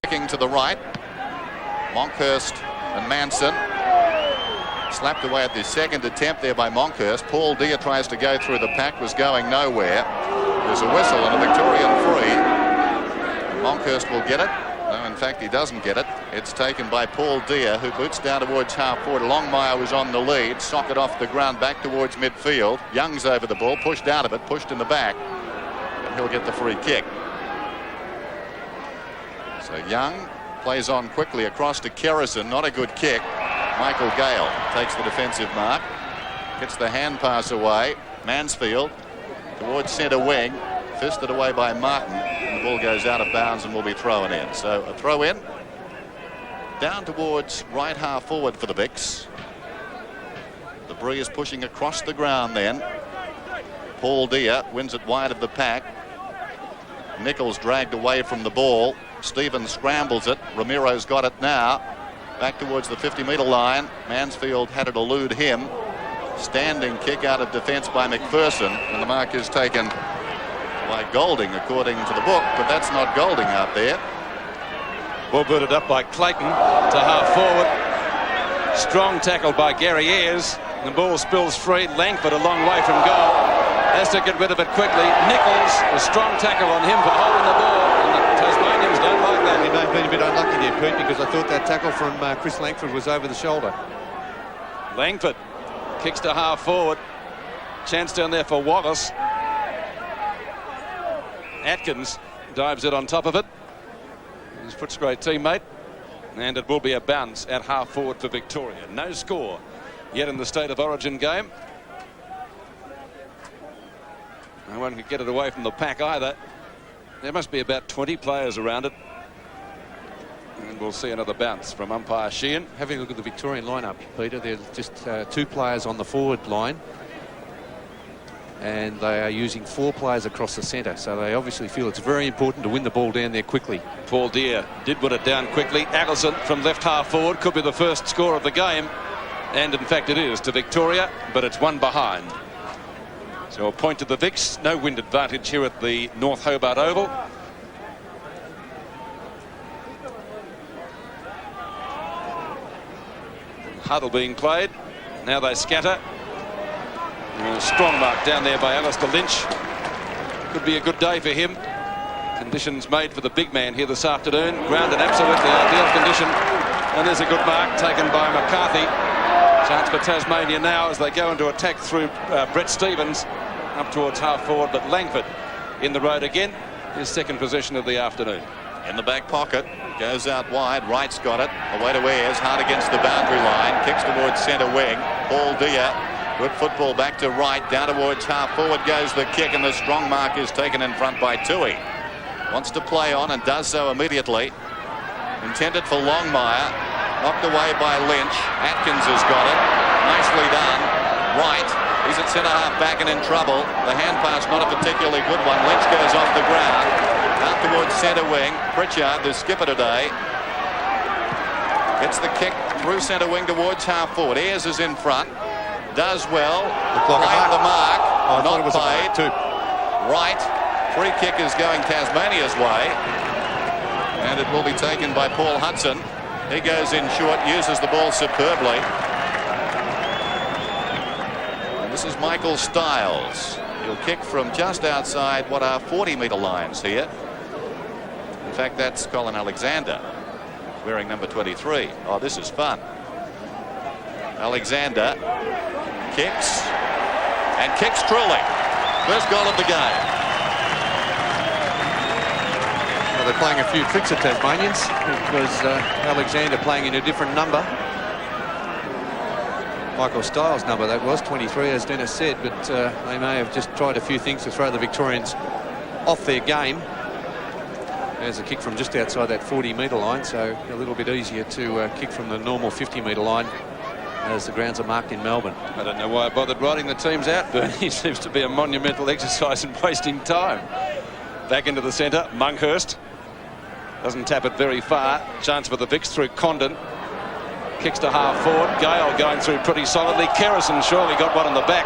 Kicking to the right. Monkhurst and Manson. Slapped away at the second attempt there by Monkhurst. Paul Deere tries to go through the pack, was going nowhere. There's a whistle and a Victorian free. And Monkhurst will get it. No, in fact, he doesn't get it. It's taken by Paul Deere, who boots down towards half forward. Longmire was on the lead. Socket off the ground back towards midfield. Young's over the ball, pushed out of it, pushed in the back. And he'll get the free kick. So Young plays on quickly across to Kerrison. Not a good kick. Michael Gale takes the defensive mark. Gets the hand pass away. Mansfield towards centre wing. Fisted away by Martin. And the ball goes out of bounds and will be thrown in. So a throw in. Down towards right half forward for the Vicks. The Breeze pushing across the ground then. Paul Deere wins it wide of the pack. Nichols dragged away from the ball. Stevens scrambles it. Ramiro's got it now. Back towards the 50-metre line. Mansfield had it elude him. Standing kick out of defence by McPherson. And the mark is taken by Golding, according to the book. But that's not Golding out there. Ball booted up by Clayton to half forward. Strong tackle by Gary Ayres. The ball spills free. Langford a long way from goal. Has to get rid of it quickly. Nichols, a strong tackle on him for holding the ball. And the Tasmanians don't like that. He may have been a bit unlucky there, Pete, because I thought that tackle from Chris Langford was over the shoulder. Langford kicks to half forward. Chance down there for Wallace. Atkins dives it on top of it. His Footscray teammate. And it will be a bounce at half forward for Victoria. No score yet in the State of Origin game. No one could get it away from the pack either. There must be about 20 players around it. And we'll see another bounce from umpire Sheehan. Having a look at the Victorian lineup, Peter, there's just 2 players on the forward line. And they are using 4 players across the centre. So they obviously feel it's very important to win the ball down there quickly. Paul Deere did win it down quickly. Allison from left half forward could be the first score of the game. And in fact it is to Victoria, but it's one behind. So a point to the Vicks. No wind advantage here at the North Hobart Oval. Huddle being played. Now they scatter. And a strong mark down there by Alistair Lynch. Could be a good day for him. Conditions made for the big man here this afternoon. Ground in absolutely ideal condition. And there's a good mark taken by McCarthy. Chance for Tasmania now as they go into attack through Brett Stevens up towards half forward, but Langford in the road again. His second possession of the afternoon. In the back pocket, goes out wide. Wright's got it. Away to Ayres, hard against the boundary line. Kicks towards centre wing. Paul Deere, good football back to Wright. Down towards half forward goes the kick, and the strong mark is taken in front by Toohey. Wants to play on and does so immediately. Intended for Longmire. Knocked away by Lynch. Atkins has got it. Nicely done. Wright, he's at centre half back and in trouble. The hand pass not a particularly good one. Lynch goes off the ground. Out towards centre wing. Pritchard, the skipper today, gets the kick through centre wing towards half forward. Ayres is in front. Does well. Played the mark. Not played. Wright. Free kick is going Tasmania's way. And it will be taken by Paul Hudson. He goes in short, uses the ball superbly. And this is Michael Stiles. He'll kick from just outside what are 40-metre lines here. In fact, that's Colin Alexander, wearing number 23. Oh, this is fun. Alexander kicks, and kicks truly. First goal of the game. Well, they're playing a few tricks at Tasmanians, because Alexander playing in a different number. Michael Stiles' number, that was 23, as Dennis said, but they may have just tried a few things to throw the Victorians off their game. There's a kick from just outside that 40-metre line, so a little bit easier to kick from the normal 50-metre line as the grounds are marked in Melbourne. I don't know why I bothered writing the teams out, but it seems to be a monumental exercise in wasting time. Back into the centre, Monkhurst doesn't tap it very far. Chance for the Vicks through Condon. Kicks to half forward. Gale going through pretty solidly. Kerrison surely got one on the back.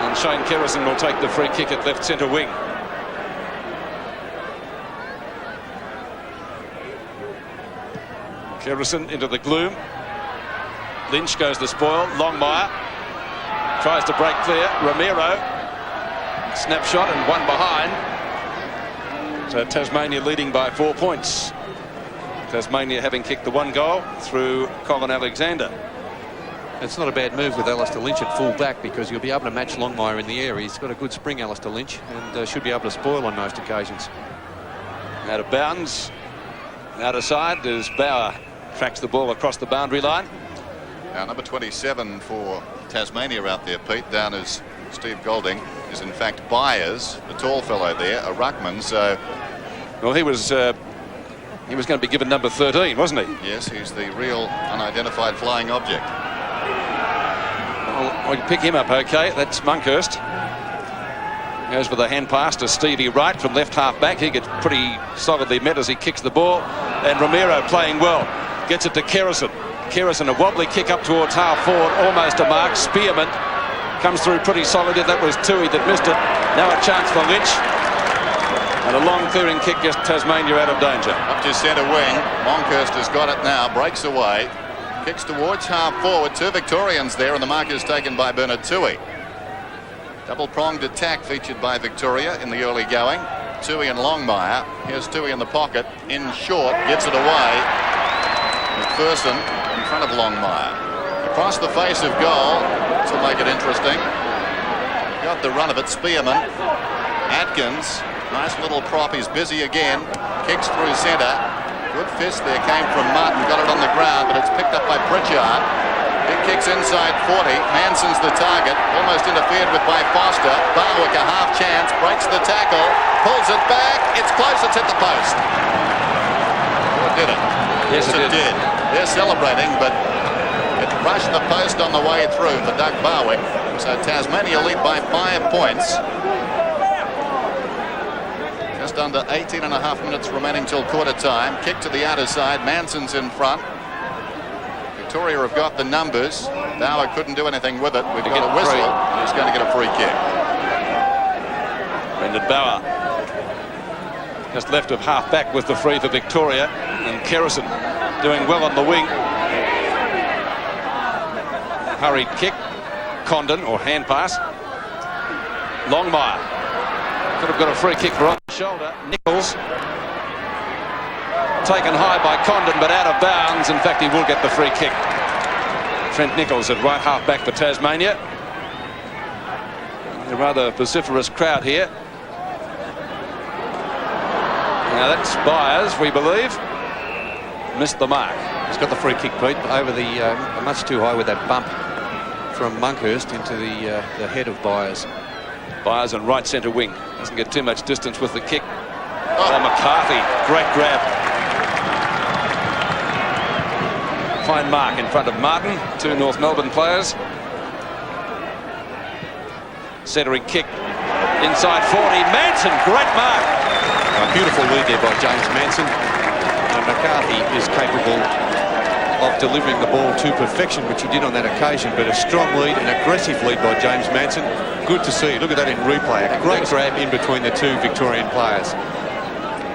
And Shane Kerrison will take the free kick at left centre wing. Kerrison into the gloom. Lynch goes the spoil. Longmire tries to break clear. Romero, snapshot and one behind. So Tasmania leading by 4 points. Tasmania having kicked the 1 goal through Colin Alexander. It's not a bad move with Alistair Lynch at full back, because you'll be able to match Longmire in the air. He's got a good spring, Alistair Lynch, and should be able to spoil on most occasions. Out of bounds, out of side as Bauer tracks the ball across the boundary line. Now, number 27 for Tasmania out there, Pete, down as Steve Golding, is in fact Byers, the tall fellow there, a ruckman. So, well, he was going to be given number 13, wasn't he? Yes, he's the real unidentified flying object. Well, we can pick him up, okay. That's Monkhurst. Goes with a hand pass to Stevie Wright from left half back. He gets pretty solidly met as he kicks the ball. And Romero playing well. Gets it to Kerrison. Kerrison, a wobbly kick up towards half forward, almost a mark. Spearman comes through pretty solidly. That was Tui that missed it. Now a chance for Lynch. And a long clearing kick gets Tasmania out of danger. Up to centre wing. Monkhurst has got it now. Breaks away. Kicks towards half forward. 2 Victorians there, and the mark is taken by Bernard Tui. Double-pronged attack featured by Victoria in the early going. Tui and Longmire. Here's Tui in the pocket. In short. Gets it away. McPherson in front of Longmire. Across the face of goal. This will make it interesting. Got the run of it. Spearman. Atkins. Nice little prop. He's busy again. Kicks through centre. Good fist there came from Martin. Got it on the ground, but it's picked up by Pritchard. Big kicks inside 40. Manson's the target. Almost interfered with by Foster. Barwick a half chance. Breaks the tackle. Pulls it back. It's close. It's hit the post. Or did it? Yes, it did. They're celebrating, but it brushed the post on the way through for Doug Barwick. So Tasmania lead by 5 points. Just under 18 and a half minutes remaining till quarter time. Kick to the outer side. Manson's in front. Victoria have got the numbers. Bauer couldn't do anything with it. We've got a whistle. He's going to get a free kick. Brendan Bauer just left of half back with the free for Victoria, and Kerrison doing well on the wing. Hurried kick. Condon, or hand pass. Longmire could have got a free kick for on the shoulder. Nichols taken high by Condon, but out of bounds. In fact, he will get the free kick. Trent Nichols at right half back for Tasmania. A rather vociferous crowd here. Now that's Byers, we believe. Missed the mark. He's got the free kick, Pete, over the much too high with that bump from Monkhurst into the head of Byers. Byers on right centre wing. Doesn't get too much distance with the kick. Oh, McCarthy, great grab. Fine mark in front of Martin. 2 North Melbourne players. Centering kick inside 40. Manson, great mark. A beautiful lead there by James Manson. McCarthy is capable of delivering the ball to perfection, which he did on that occasion, but a strong lead, an aggressive lead by James Manson. Good to see. Look at that in replay. A great grab in between the 2 Victorian players.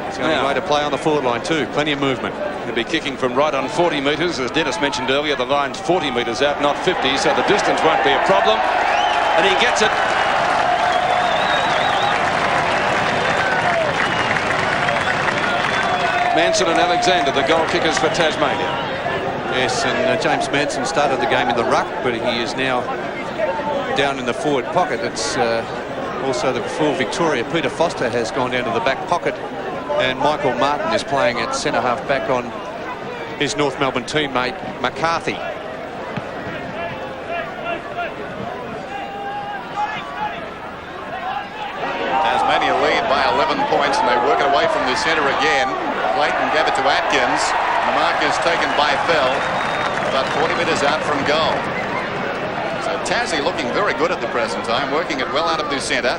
It's the only way to play on the forward line too. Plenty of movement. He'll be kicking from right on 40 metres. As Dennis mentioned earlier, the line's 40 metres out, not 50, so the distance won't be a problem. And he gets it. Manson and Alexander, the goal kickers for Tasmania. Yes, and James Manson started the game in the ruck, but he is now down in the forward pocket. It's also the full Victoria. Peter Foster has gone down to the back pocket, and Michael Martin is playing at centre half back on his North Melbourne teammate McCarthy. Tasmania lead by 11 points, and they work it away from the centre again. Clayton gave it to Atkins. The mark is taken by Fell, about 40 metres out from goal. So Tassie looking very good at the present time, working it well out of the centre.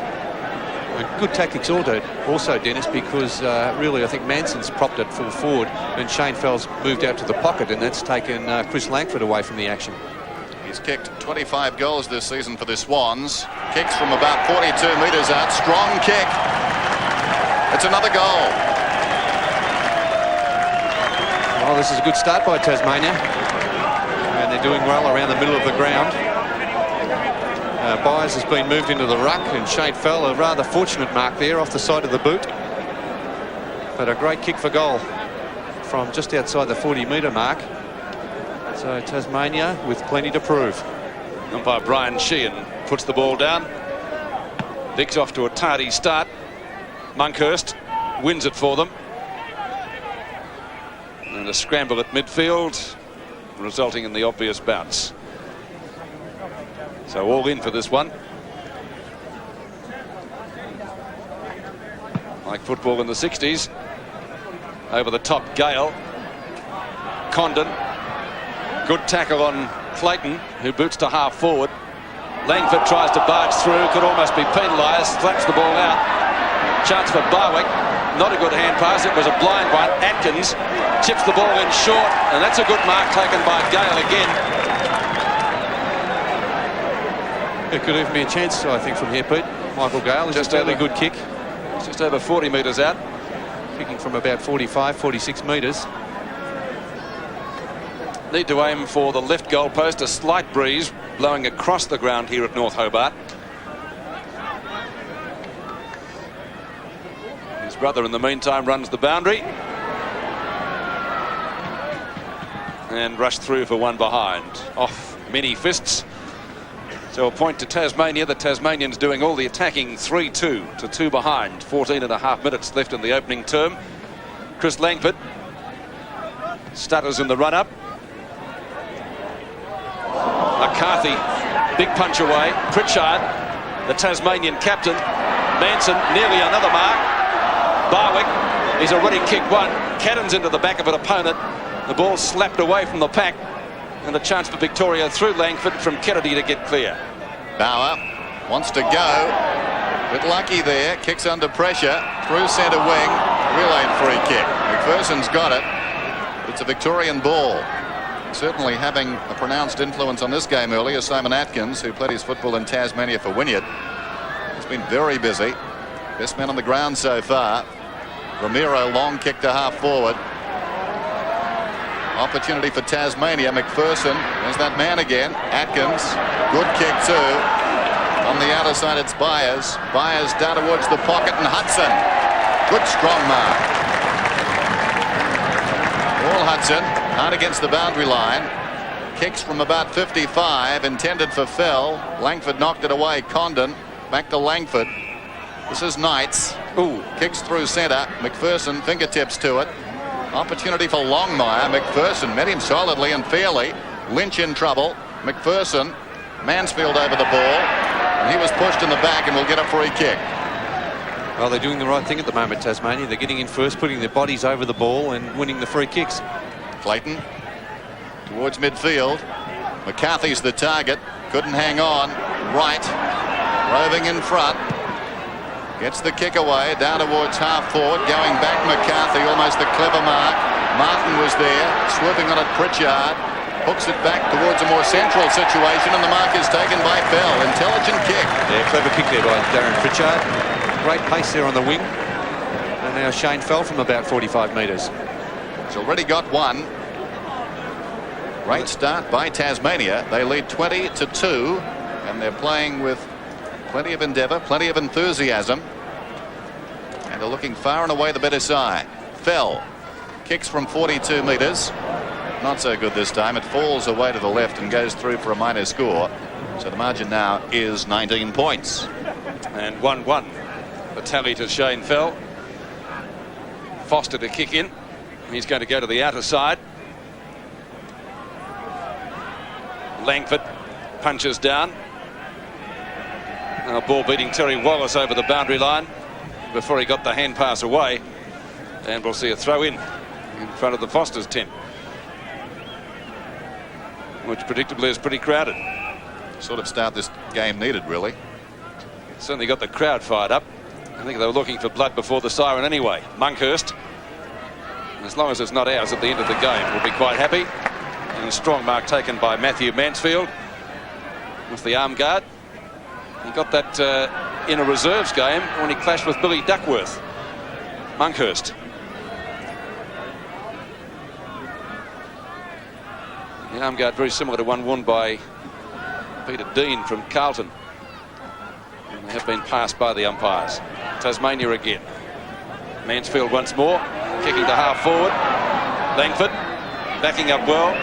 Good tactics also, Dennis, because really I think Manson's propped at full forward and Shane Fell's moved out to the pocket, and that's taken Chris Langford away from the action. He's kicked 25 goals this season for the Swans. Kicks from about 42 metres out. Strong kick. It's another goal. Well, this is a good start by Tasmania. And they're doing well around the middle of the ground. Byers has been moved into the ruck, and Shane Fell, a rather fortunate mark there off the side of the boot. But a great kick for goal from just outside the 40-metre mark. So Tasmania with plenty to prove. Umpire Brian Sheehan puts the ball down. Vic's off to a tardy start. Monkhurst wins it for them. And a scramble at midfield, resulting in the obvious bounce. So all in for this one. Like football in the 60s. Over the top, Gale. Condon. Good tackle on Clayton, who boots to half forward. Langford tries to barge through, could almost be penalised, slaps the ball out. Chance for Barwick. Not a good hand pass, it was a blind one. Atkins chips the ball in short, and that's a good mark taken by Gale again. It could even be a chance, I think, from here, Pete. Michael Gale, just a fairly good kick. Just over 40 metres out. Kicking from about 45, 46 metres. Need to aim for the left goal post. A slight breeze blowing across the ground here at North Hobart. His brother, in the meantime, runs the boundary. And rushed through for one behind. Off many fists. So a point to Tasmania. The Tasmanians doing all the attacking. 3-2 to 2 behind. 14.5 minutes left in the opening term. Chris Langford stutters in the run-up. McCarthy, big punch away. Pritchard, the Tasmanian captain. Manson, nearly another mark. Barwick, he's already kicked one. Cannons into the back of an opponent. The ball slapped away from the pack. And a chance for Victoria through Langford from Kennedy to get clear. Bauer wants to go. Bit lucky there. Kicks under pressure. Through centre wing. Relayed free kick. McPherson's got it. It's a Victorian ball. Certainly having a pronounced influence on this game earlier, Simon Atkins, who played his football in Tasmania for Wynyard, has been very busy. Best man on the ground so far. Ramiro, long kick to half forward. Opportunity for Tasmania. McPherson, there's that man again. Atkins, good kick too. On the outer side, it's Byers. Byers down towards the pocket, and Hudson. Good strong mark. All Hudson, hard against the boundary line. Kicks from about 55, intended for Fell. Langford knocked it away. Condon, back to Langford. This is Knights. Ooh, kicks through centre. McPherson, fingertips to it. Opportunity for Longmire. McPherson met him solidly and fairly. Lynch in trouble. McPherson, Mansfield over the ball. And he was pushed in the back and will get a free kick. Well, they're doing the right thing at the moment, Tasmania. They're getting in first, putting their bodies over the ball and winning the free kicks. Clayton towards midfield. McCarthy's the target. Couldn't hang on. Wright roving in front. Gets the kick away down towards half forward. Going back McCarthy, almost a clever mark. Martin was there, swooping on it. Pritchard hooks it back towards a more central situation, and the mark is taken by Fell. Intelligent kick. Yeah, clever kick there by Darren Pritchard. Great pace there on the wing. And now Shane Fell from about 45 metres. He's already got one. Great start by Tasmania. They lead 20-2, and they're playing with plenty of endeavour, plenty of enthusiasm, and they're looking far and away the better side. Fell kicks from 42 metres. Not so good this time. It falls away to the left and goes through for a minor score. So the margin now is 19 points. And 1-1. The tally to Shane Fell. Foster to kick in. He's going to go to the outer side. Langford punches down. Ball beating Terry Wallace over the boundary line before he got the hand pass away. And we'll see a throw in front of the Foster's tent, which predictably is pretty crowded. Sort of start this game needed, really. Certainly got the crowd fired up. I think they were looking for blood before the siren anyway. Monkhurst, as long as it's not ours at the end of the game, we'll be quite happy. And a strong mark taken by Matthew Mansfield with the arm guard. He got that in a reserves game when he clashed with Billy Duckworth. Monkhurst. The arm guard very similar to one worn by Peter Dean from Carlton. And they have been passed by the umpires. Tasmania again. Mansfield once more, kicking to half forward. Langford backing up well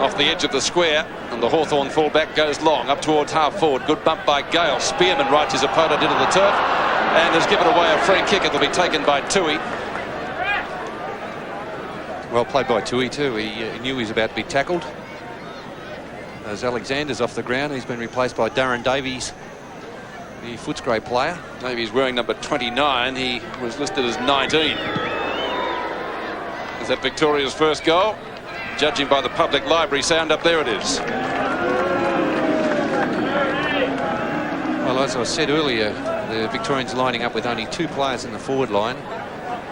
off the edge of the square, and the Hawthorn fullback goes long up towards half forward. Good bump by Gale. Spearman rights his opponent into the turf and has given away a free kick. It'll be taken by Tui. Well played by Tui too. He knew he was about to be tackled. As Alexander's off the ground, he's been replaced by Darren Davies, the Footscray player. Davies wearing number 29. He was listed as 19. Is that Victoria's first goal? Judging by the public library sound up there, it is. Well, as I said earlier, the Victorians lining up with only 2 players in the forward line,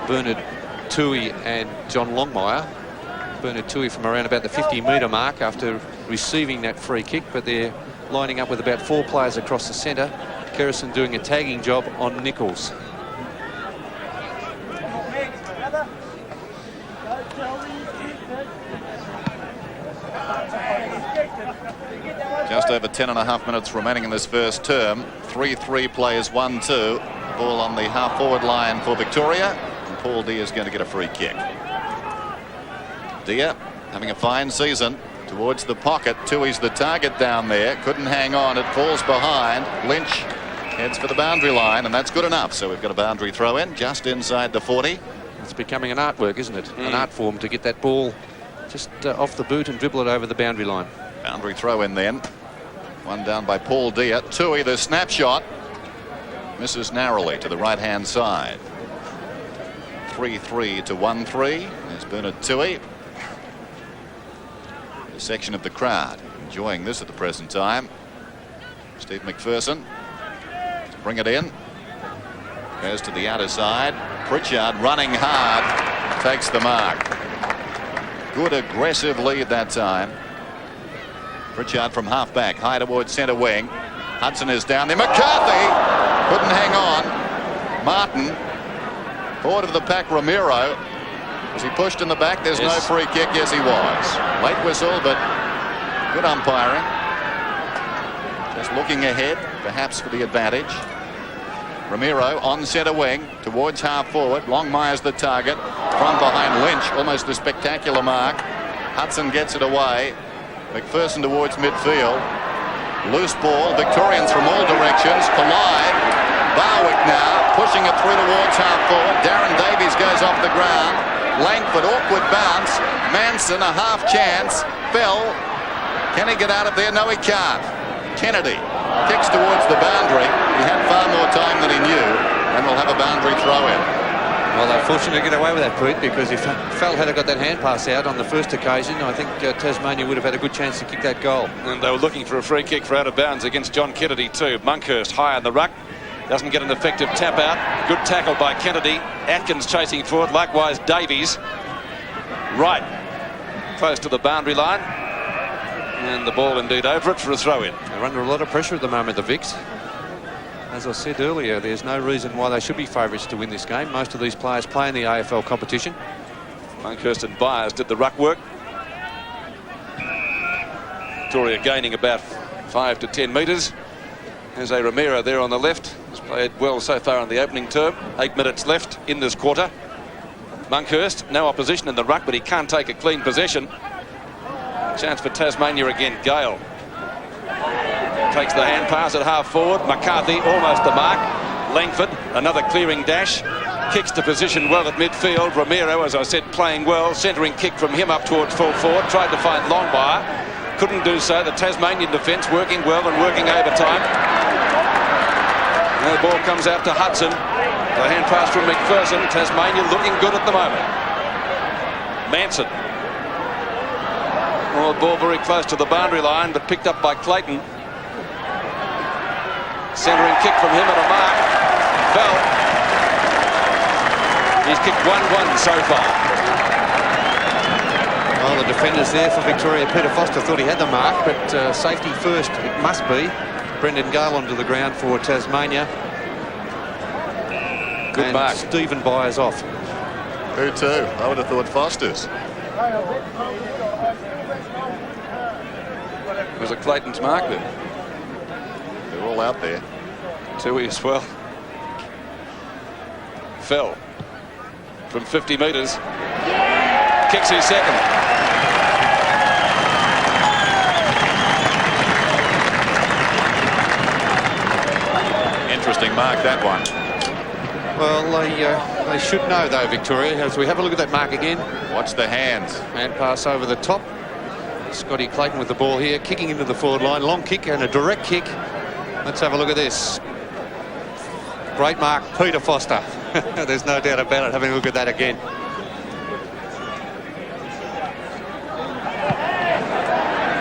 Bernard Tui and John Longmire. Bernard Tui from around about the 50-metre mark after receiving that free kick, but they're lining up with about 4 players across the centre. Kerrison doing a tagging job on Nichols. Just over 10.5 minutes remaining in this first term. 3-3 plays 1-2. Ball on the half-forward line for Victoria. And Paul Deere is going to get a free kick. Deere having a fine season. Towards the pocket. Tui's the target down there. Couldn't hang on. It falls behind. Lynch heads for the boundary line, and that's good enough. So we've got a boundary throw in just inside the 40. It's becoming an artwork, isn't it? An art form to get that ball just off the boot and dribble it over the boundary line. Boundary throw in then. One down by Paul Deere. Tui, the snapshot. Misses narrowly to the right-hand side. 3-3 to 1-3. There's Bernard Tui. A section of the crowd enjoying this at the present time. Steve McPherson to bring it in. Goes to the outer side. Pritchard running hard. Takes the mark. Good aggressive lead that time. Pritchard from half-back, high towards centre wing. Hudson is down there. McCarthy couldn't hang on. Martin, forward of the pack, Romero. Was he pushed in the back? There's no free kick. Yes, he was. Late whistle, but good umpiring. Just looking ahead, perhaps for the advantage. Romero on centre wing, towards half-forward. Longmire's the target. From behind Lynch, almost a spectacular mark. Hudson gets it away. McPherson towards midfield. Loose ball. Victorians from all directions collide. Barwick now pushing it through towards half-forward. Darren Davies goes off the ground. Langford, awkward bounce. Manson, a half chance. Fell. Can he get out of there? No, he can't. Kennedy kicks towards the boundary. He had far more time than he knew, and we'll have a boundary throw in. Well, they're fortunate to get away with that, Pete, because if Fell had got that hand pass out on the first occasion, I think Tasmania would have had a good chance to kick that goal. And they were looking for a free kick for out of bounds against John Kennedy too. Monkhurst high on the ruck. Doesn't get an effective tap out. Good tackle by Kennedy. Atkins chasing forward. Likewise Davies. Right. Close to the boundary line. And the ball indeed over it for a throw in. They're under a lot of pressure at the moment, the Vics. As I said earlier, there's no reason why they should be favourites to win this game. Most of these players play in the AFL competition. Monkhurst and Byers did the ruck work. Victoria gaining about 5 to 10 metres. Jose Romero there on the left. Has played well so far in the opening term. 8 minutes left in this quarter. Monkhurst, no opposition in the ruck, but he can't take a clean possession. Chance for Tasmania again. Gale takes the hand pass at half forward. McCarthy almost the mark. Langford, another clearing dash. Kicks to position well at midfield. Romero, as I said, playing well. Centering kick from him up towards full forward. Tried to find Longmire. Couldn't do so. The Tasmanian defence working well and working overtime. And the ball comes out to Hudson. The hand pass from McPherson. Tasmania looking good at the moment. Manson. Well, the ball very close to the boundary line, but picked up by Clayton. Centering kick from him at a mark. Fell. He's kicked 1-1 so far. Well, the defenders there for Victoria. Peter Foster thought he had the mark, but safety first it must be. Brendan Gale onto the ground for Tasmania. Good mark. Stephen Byers off. Who to? I would have thought Foster's. Was it Clayton's mark there? They're all out there. Tui as well. Fell from 50 metres. Kicks his second. Interesting mark, that one. Well, they should know, though, Victoria. As we have a look at that mark again. Watch the hands. Hand pass over the top. Scotty Clayton with the ball here, kicking into the forward line. Long kick and a direct kick. Let's have a look at this. Great mark, Peter Foster. There's no doubt about it. Having a look at that again.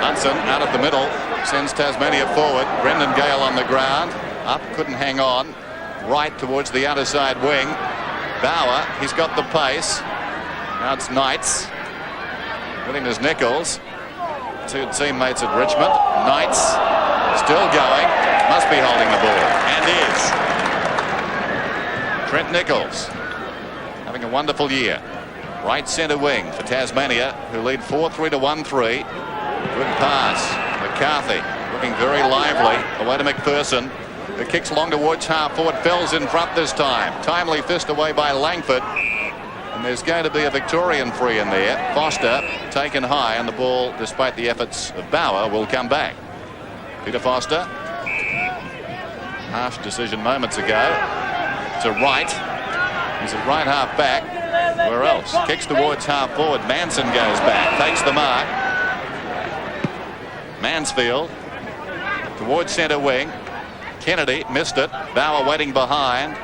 Hudson out of the middle, sends Tasmania forward. Brendan Gale on the ground. Up, couldn't hang on. Right towards the outer side wing. Bauer, he's got the pace. Now it's Knights. Winning as Nichols. Two teammates at Richmond. Knights still going. Must be holding the ball. And is. Trent Nichols having a wonderful year. Right centre wing for Tasmania, who lead 4-3 to 1-3. Good pass. McCarthy looking very lively. Away to McPherson. The kicks long towards half forward. Fells in front this time. Timely fist away by Langford. And there's going to be a Victorian free in there. Foster taken high, and the ball, despite the efforts of Bauer, will come back. Peter Foster. Harsh decision moments ago. To right. He's a right half back. Where else? Kicks towards half forward. Manson goes back. Takes the mark. Mansfield towards centre wing. Kennedy missed it. Bauer waiting behind.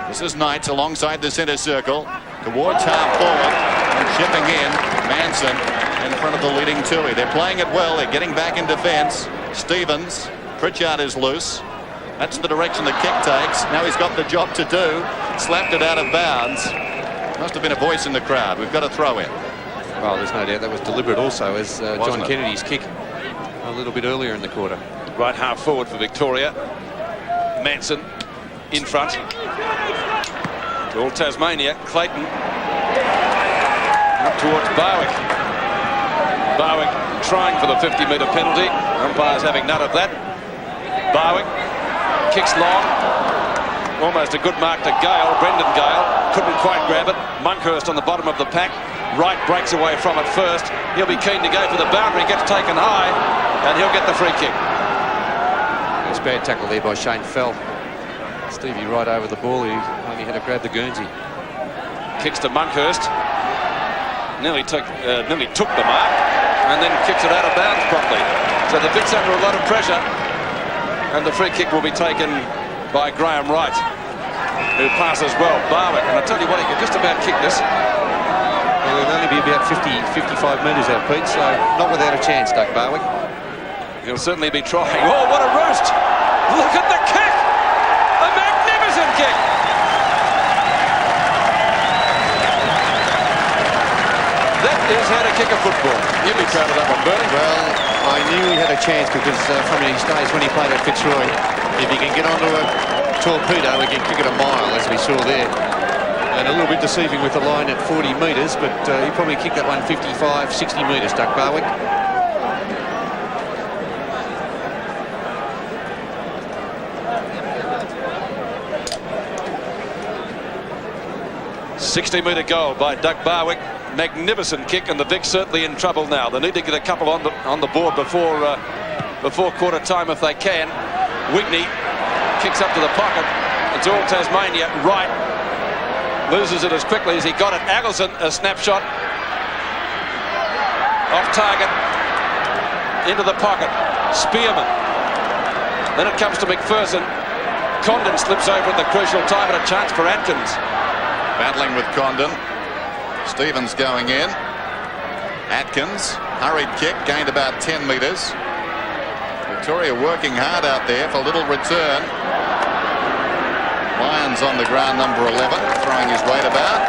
This is Knights alongside the centre circle. Towards half forward. And chipping in. Manson in front of the leading Tui. They're playing it well. They're getting back in defence. Stevens. Pritchard is loose. That's the direction the kick takes. Now he's got the job to do. Slapped it out of bounds. Must have been a voice in the crowd. We've got a throw in. Well, there's no doubt that was deliberate also, as John Kennedy's kick a little bit earlier in the quarter. Right half forward for Victoria. Manson in front. All Tasmania. Clayton up towards Barwick. Barwick trying for the 50-metre penalty. Umpires having none of that. Barwick kicks long. Almost a good mark to Gale. Brendan Gale couldn't quite grab it. Monkhurst on the bottom of the pack. Wright breaks away from it first. He'll be keen to go for the boundary. Gets taken high, and he'll get the free kick. It's a bad tackle there by Shane Fell. Stevie right over the ball. He only had to grab the Guernsey. Kicks to Monkhurst. Nearly took the mark, and then kicks it out of bounds properly. So the Vic's under a lot of pressure, and the free kick will be taken by Graham Wright, who passes well. Barwick, and I tell you what, he could just about kick this. Well, it'll only be about 50-55 metres out, Pete, so not without a chance, Doug Barwick. He'll certainly be trying. Oh, what a roost! Look at the kick! A magnificent kick! That is how to kick a football. You'd be proud of that one, Bernie. Well, I knew he had a chance because from his days when he played at Fitzroy, if he can get onto a torpedo, he can kick it a mile, as we saw there. And a little bit deceiving with the line at 40 metres, but he probably kicked that one 55, 60 metres, Doug Barwick. $60-metre goal by Doug Barwick. Magnificent kick, and the Vics certainly in trouble now. They need to get a couple on the board before quarter time if they can. Whitney kicks up to the pocket. It's all Tasmania. Wright loses it as quickly as he got it. Aggleson, a snapshot off target into the pocket. Spearman. Then it comes to McPherson. Condon slips over at the crucial time, and a chance for Atkins. Battling with Condon. Stevens going in. Atkins, hurried kick, gained about 10 metres. Victoria working hard out there for a little return. Lyons on the ground, number 11, throwing his weight about.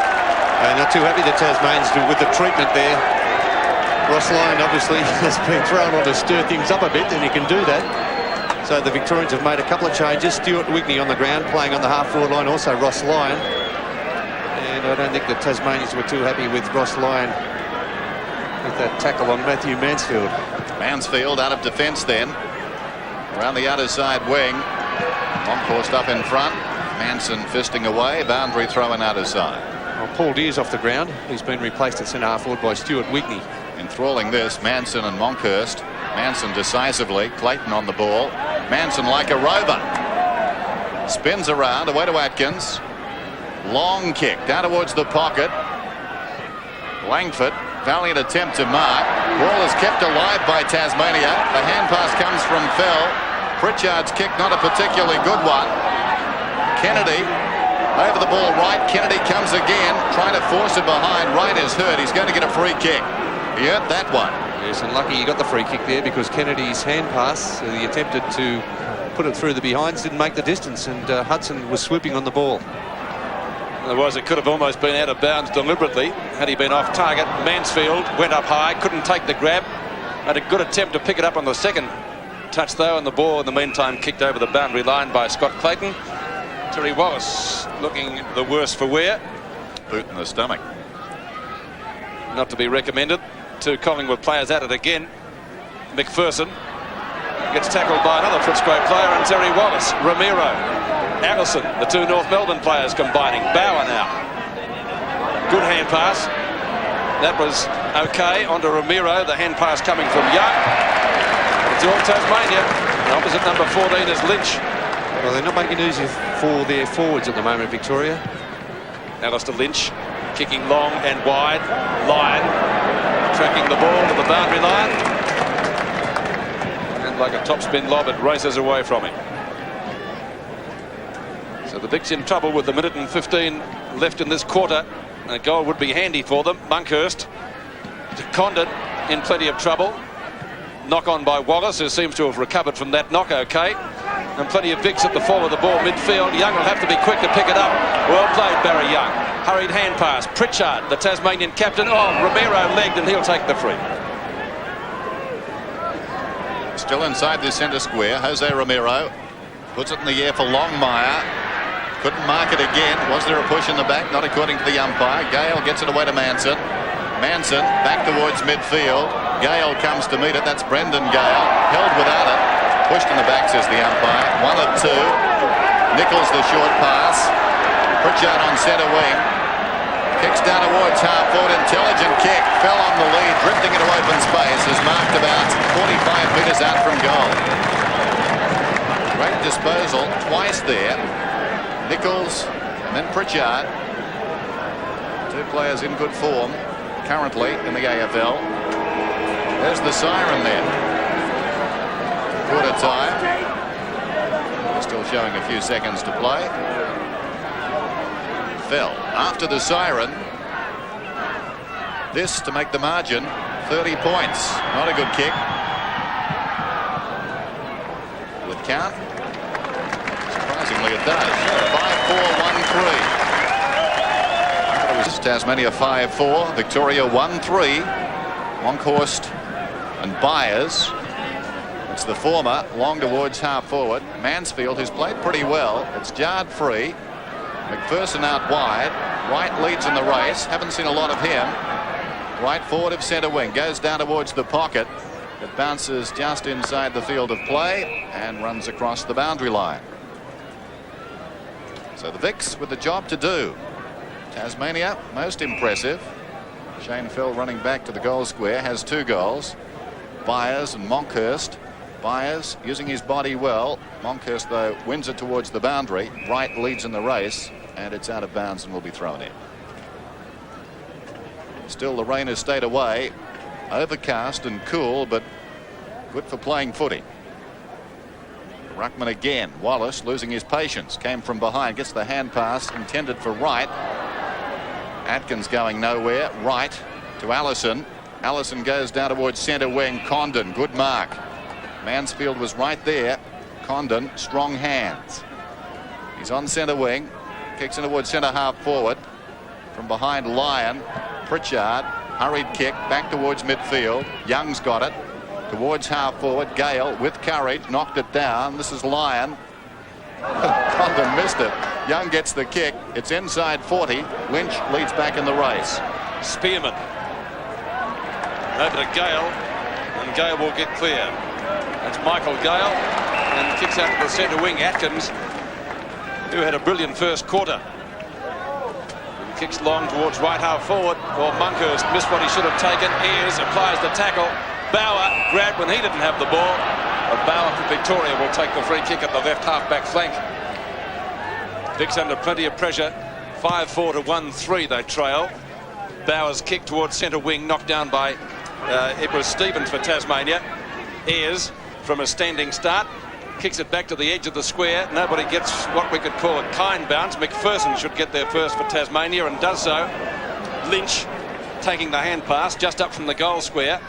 Not too happy the Tasmanians with the treatment there. Ross Lyon obviously has been thrown on to stir things up a bit, and he can do that. So the Victorians have made a couple of changes. Stuart Whitney on the ground, playing on the half-forward line, also Ross Lyon. And I don't think the Tasmanians were too happy with Ross Lyon with that tackle on Matthew Mansfield. Mansfield out of defence then. Around the outer side wing. Longhorst up in front. Manson fisting away. Boundary throw and outer side. Well, Paul Deer's off the ground. He's been replaced at centre half forward by Stuart Whitney. Enthralling this, Manson and Monkhurst. Manson decisively. Clayton on the ball. Manson like a rover. Spins around, away to Atkins. Long kick down towards the pocket. Langford, valiant attempt to mark. Ball is kept alive by Tasmania. The hand pass comes from Fell. Pritchard's kick, not a particularly good one. Kennedy over the ball right. Kennedy comes again, trying to force it behind. Wright is hurt. He's going to get a free kick. He hurt that one. Yes, and lucky he got the free kick there, because Kennedy's hand pass, he attempted to put it through the behinds, didn't make the distance, and Hudson was swooping on the ball. Otherwise, it could have almost been out of bounds deliberately had he been off target. Mansfield went up high, couldn't take the grab. Had a good attempt to pick it up on the second touch, though, and the ball in the meantime kicked over the boundary line by Scott Clayton. Terry Wallace looking the worse for wear. Boot in the stomach. Not to be recommended. Two Collingwood players at it again. McPherson gets tackled by another Footscray player, and Terry Wallace. Ramiro, Allison, the two North Melbourne players combining. Bauer now. Good hand pass. That was okay. On to Ramiro. The hand pass coming from Young. It's all Tasmania. And opposite number 14 is Lynch. Well, they're not making it easy for their forwards at the moment, Victoria. Alistair Lynch kicking long and wide. Lyon tracking the ball to the boundary line. And like a topspin lob, it races away from him. So the Vicks in trouble with a minute and 15 left in this quarter. And a goal would be handy for them. Monkhurst to Condon in plenty of trouble. Knock on by Wallace, who seems to have recovered from that knock okay. And plenty of Vicks at the fall of the ball midfield. Young will have to be quick to pick it up. Well played, Barry Young. Hurried hand pass. Pritchard, the Tasmanian captain. Oh, Ramiro legged, and he'll take the free. Still inside the centre square. Jose Ramiro puts it in the air for Longmire. Couldn't mark it again. Was there a push in the back? Not according to the umpire. Gale gets it away to Manson. Manson back towards midfield. Gale comes to meet it. That's Brendan Gale. Held without it. Pushed in the back, says the umpire. 1 of 2. Nichols the short pass. Pritchard on centre wing. Kicks down towards half forward. Intelligent kick. Fell on the lead. Drifting into open space. Is marked about 45 metres out from goal. Great disposal. Twice there. Nichols and then Pritchard. Two players in good form currently in the AFL. There's the siren there. Quarter time. Still showing a few seconds to play. Fell after the siren. This to make the margin 30 points. Not a good kick. With count. Surprisingly it does. 5-4-1-3. It was Tasmania 5-4. Victoria 1-3. Longhorst and Byers. It's the former, long towards half forward. Mansfield, who's played pretty well. It's jarred free. McPherson out wide. Wright leads in the race. Haven't seen a lot of him. Right forward of centre wing. Goes down towards the pocket. It bounces just inside the field of play and runs across the boundary line. So the Vicks with the job to do. Tasmania, most impressive. Shane Fell running back to the goal square, has 2 goals. Byers and Monkhurst. Byers using his body well. Monkhurst, though, wins it towards the boundary. Wright leads in the race, and it's out of bounds and will be thrown in. Still, the rain has stayed away. Overcast and cool, but good for playing footy. Ruckman again. Wallace losing his patience. Came from behind. Gets the hand pass intended for Wright. Atkins going nowhere. Wright to Allison. Allison goes down towards centre wing. Condon, good mark. Mansfield was right there. Condon, strong hands. He's on centre wing. Kicks in towards centre half forward. From behind Lyon. Pritchard, hurried kick back towards midfield. Young's got it. Towards half forward. Gale with courage knocked it down. This is Lyon. Condon missed it. Young gets the kick. It's inside 40. Lynch leads back in the race. Spearman Over to Gale, and Gale will get clear. That's Michael Gale, and kicks out to the centre wing, Atkins, who had a brilliant first quarter. And kicks long towards right half forward. Well, Monkhurst missed what he should have taken. Ayres applies the tackle. Bauer grabbed when he didn't have the ball. But Bauer for Victoria will take the free kick at the left half-back flank. Vic's under plenty of pressure. 5-4 to 1-3 they trail. Bauer's kick towards centre wing, knocked down by Ibris Stevens for Tasmania. Ayres from a standing start kicks it back to the edge of the square. Nobody gets what we could call a kind bounce. McPherson should get there first for Tasmania and does so. Lynch taking the hand pass just up from the goal square.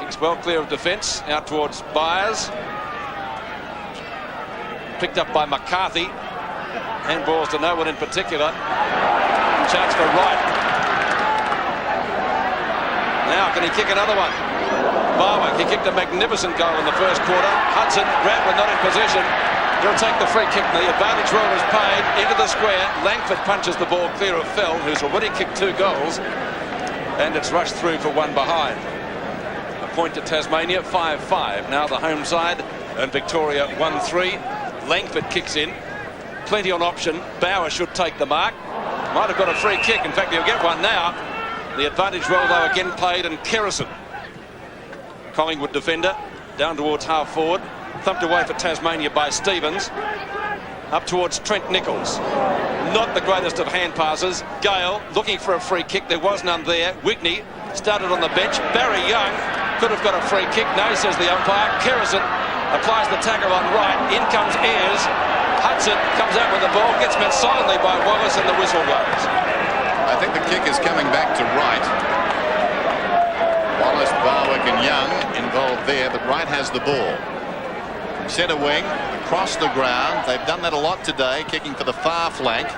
Kicks well clear of defence out towards Byers. Picked up by McCarthy. Handballs to no one in particular. Chance for Wright. Now can he kick another one? Barwick, he kicked a magnificent goal in the first quarter. Hudson grabbed but not in possession. He'll take the free kick. The advantage roll is paid into the square. Langford punches the ball clear of Fell, who's already kicked 2 goals, and it's rushed through for 1 behind. A point to Tasmania, 5-5. Now the home side, and Victoria 1-3. Langford kicks in. Plenty on option. Bauer should take the mark. Might have got a free kick. In fact, he'll get one now. The advantage roll, though, again played, and Kerrison, Collingwood defender, down towards half forward. Thumped away for Tasmania by Stevens. Up towards Trent Nichols. Not the greatest of hand passes. Gale looking for a free kick. There was none there. Whitney started on the bench. Barry Young could have got a free kick. No, says the umpire. Kerrison applies the tackle on right. In comes Ayres. Hudson comes out with the ball. Gets met silently by Wallace, and the whistle goes. I think the kick is coming back to Wright. Wallace, Barwick and Young involved there, but Wright has the ball. Centre wing, across the ground. They've done that a lot today, kicking for the far flank.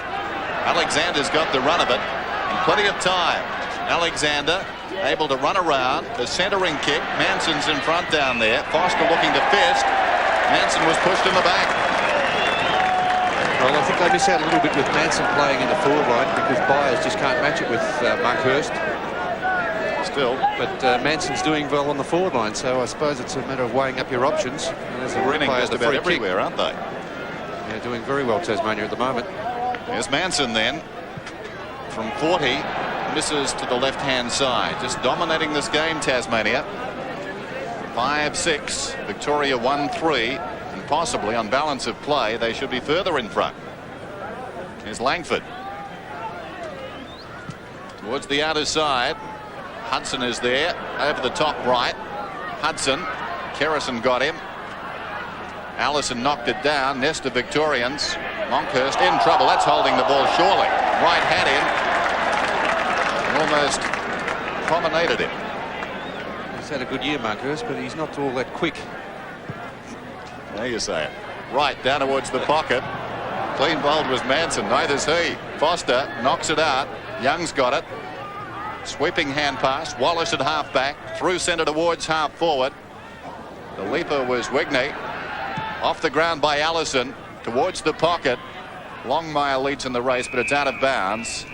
Alexander's got the run of it, and plenty of time. Alexander able to run around. The centering kick. Manson's in front down there. Foster looking to fist. Manson was pushed in the back. Well, I think they miss out a little bit with Manson playing in the forward line because Byers just can't match it with Monkhurst. Still. But Manson's doing well on the forward line, so I suppose it's a matter of weighing up your options. There's a winning just about everywhere, aren't they? Yeah, doing very well, Tasmania, at the moment. There's Manson then. From 40, misses to the left-hand side. Just dominating this game, Tasmania. 5-6, Victoria 1-3. And possibly, on balance of play, they should be further in front. Here's Langford. Towards the outer side. Hudson is there, over the top right. Hudson, Kerrison got him. Allison knocked it down. Nesta Victorians. Monkhurst in trouble. That's holding the ball surely. Wright had him. Almost promenaded him. He's had a good year, Monkhurst, but he's not all that quick. There you say it. Right down towards the pocket. Clean bowled was Manson. Neither's he. Foster knocks it out. Young's got it. Sweeping hand pass. Wallace at half back. Through centre towards half forward. The leaper was Whitney. Off the ground by Allison. Towards the pocket. Longmire leads in the race, but it's out of bounds.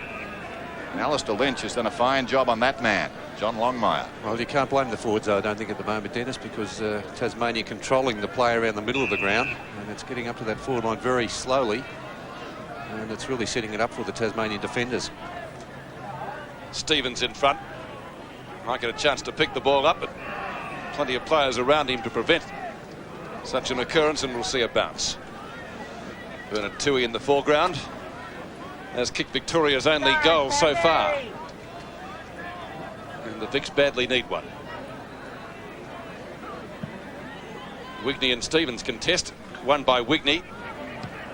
And Alistair Lynch has done a fine job on that man, John Longmire. Well, you can't blame the forwards, though, I don't think, at the moment, Dennis, because Tasmania controlling the play around the middle of the ground, and it's getting up to that forward line very slowly, and it's really setting it up for the Tasmanian defenders. Stevens in front. Might get a chance to pick the ball up, but plenty of players around him to prevent such an occurrence, and we'll see a bounce. Bernard Toohey in the foreground has kicked Victoria's only goal so far. And the Vics badly need one. Whitney and Stevens contest. Won by Whitney.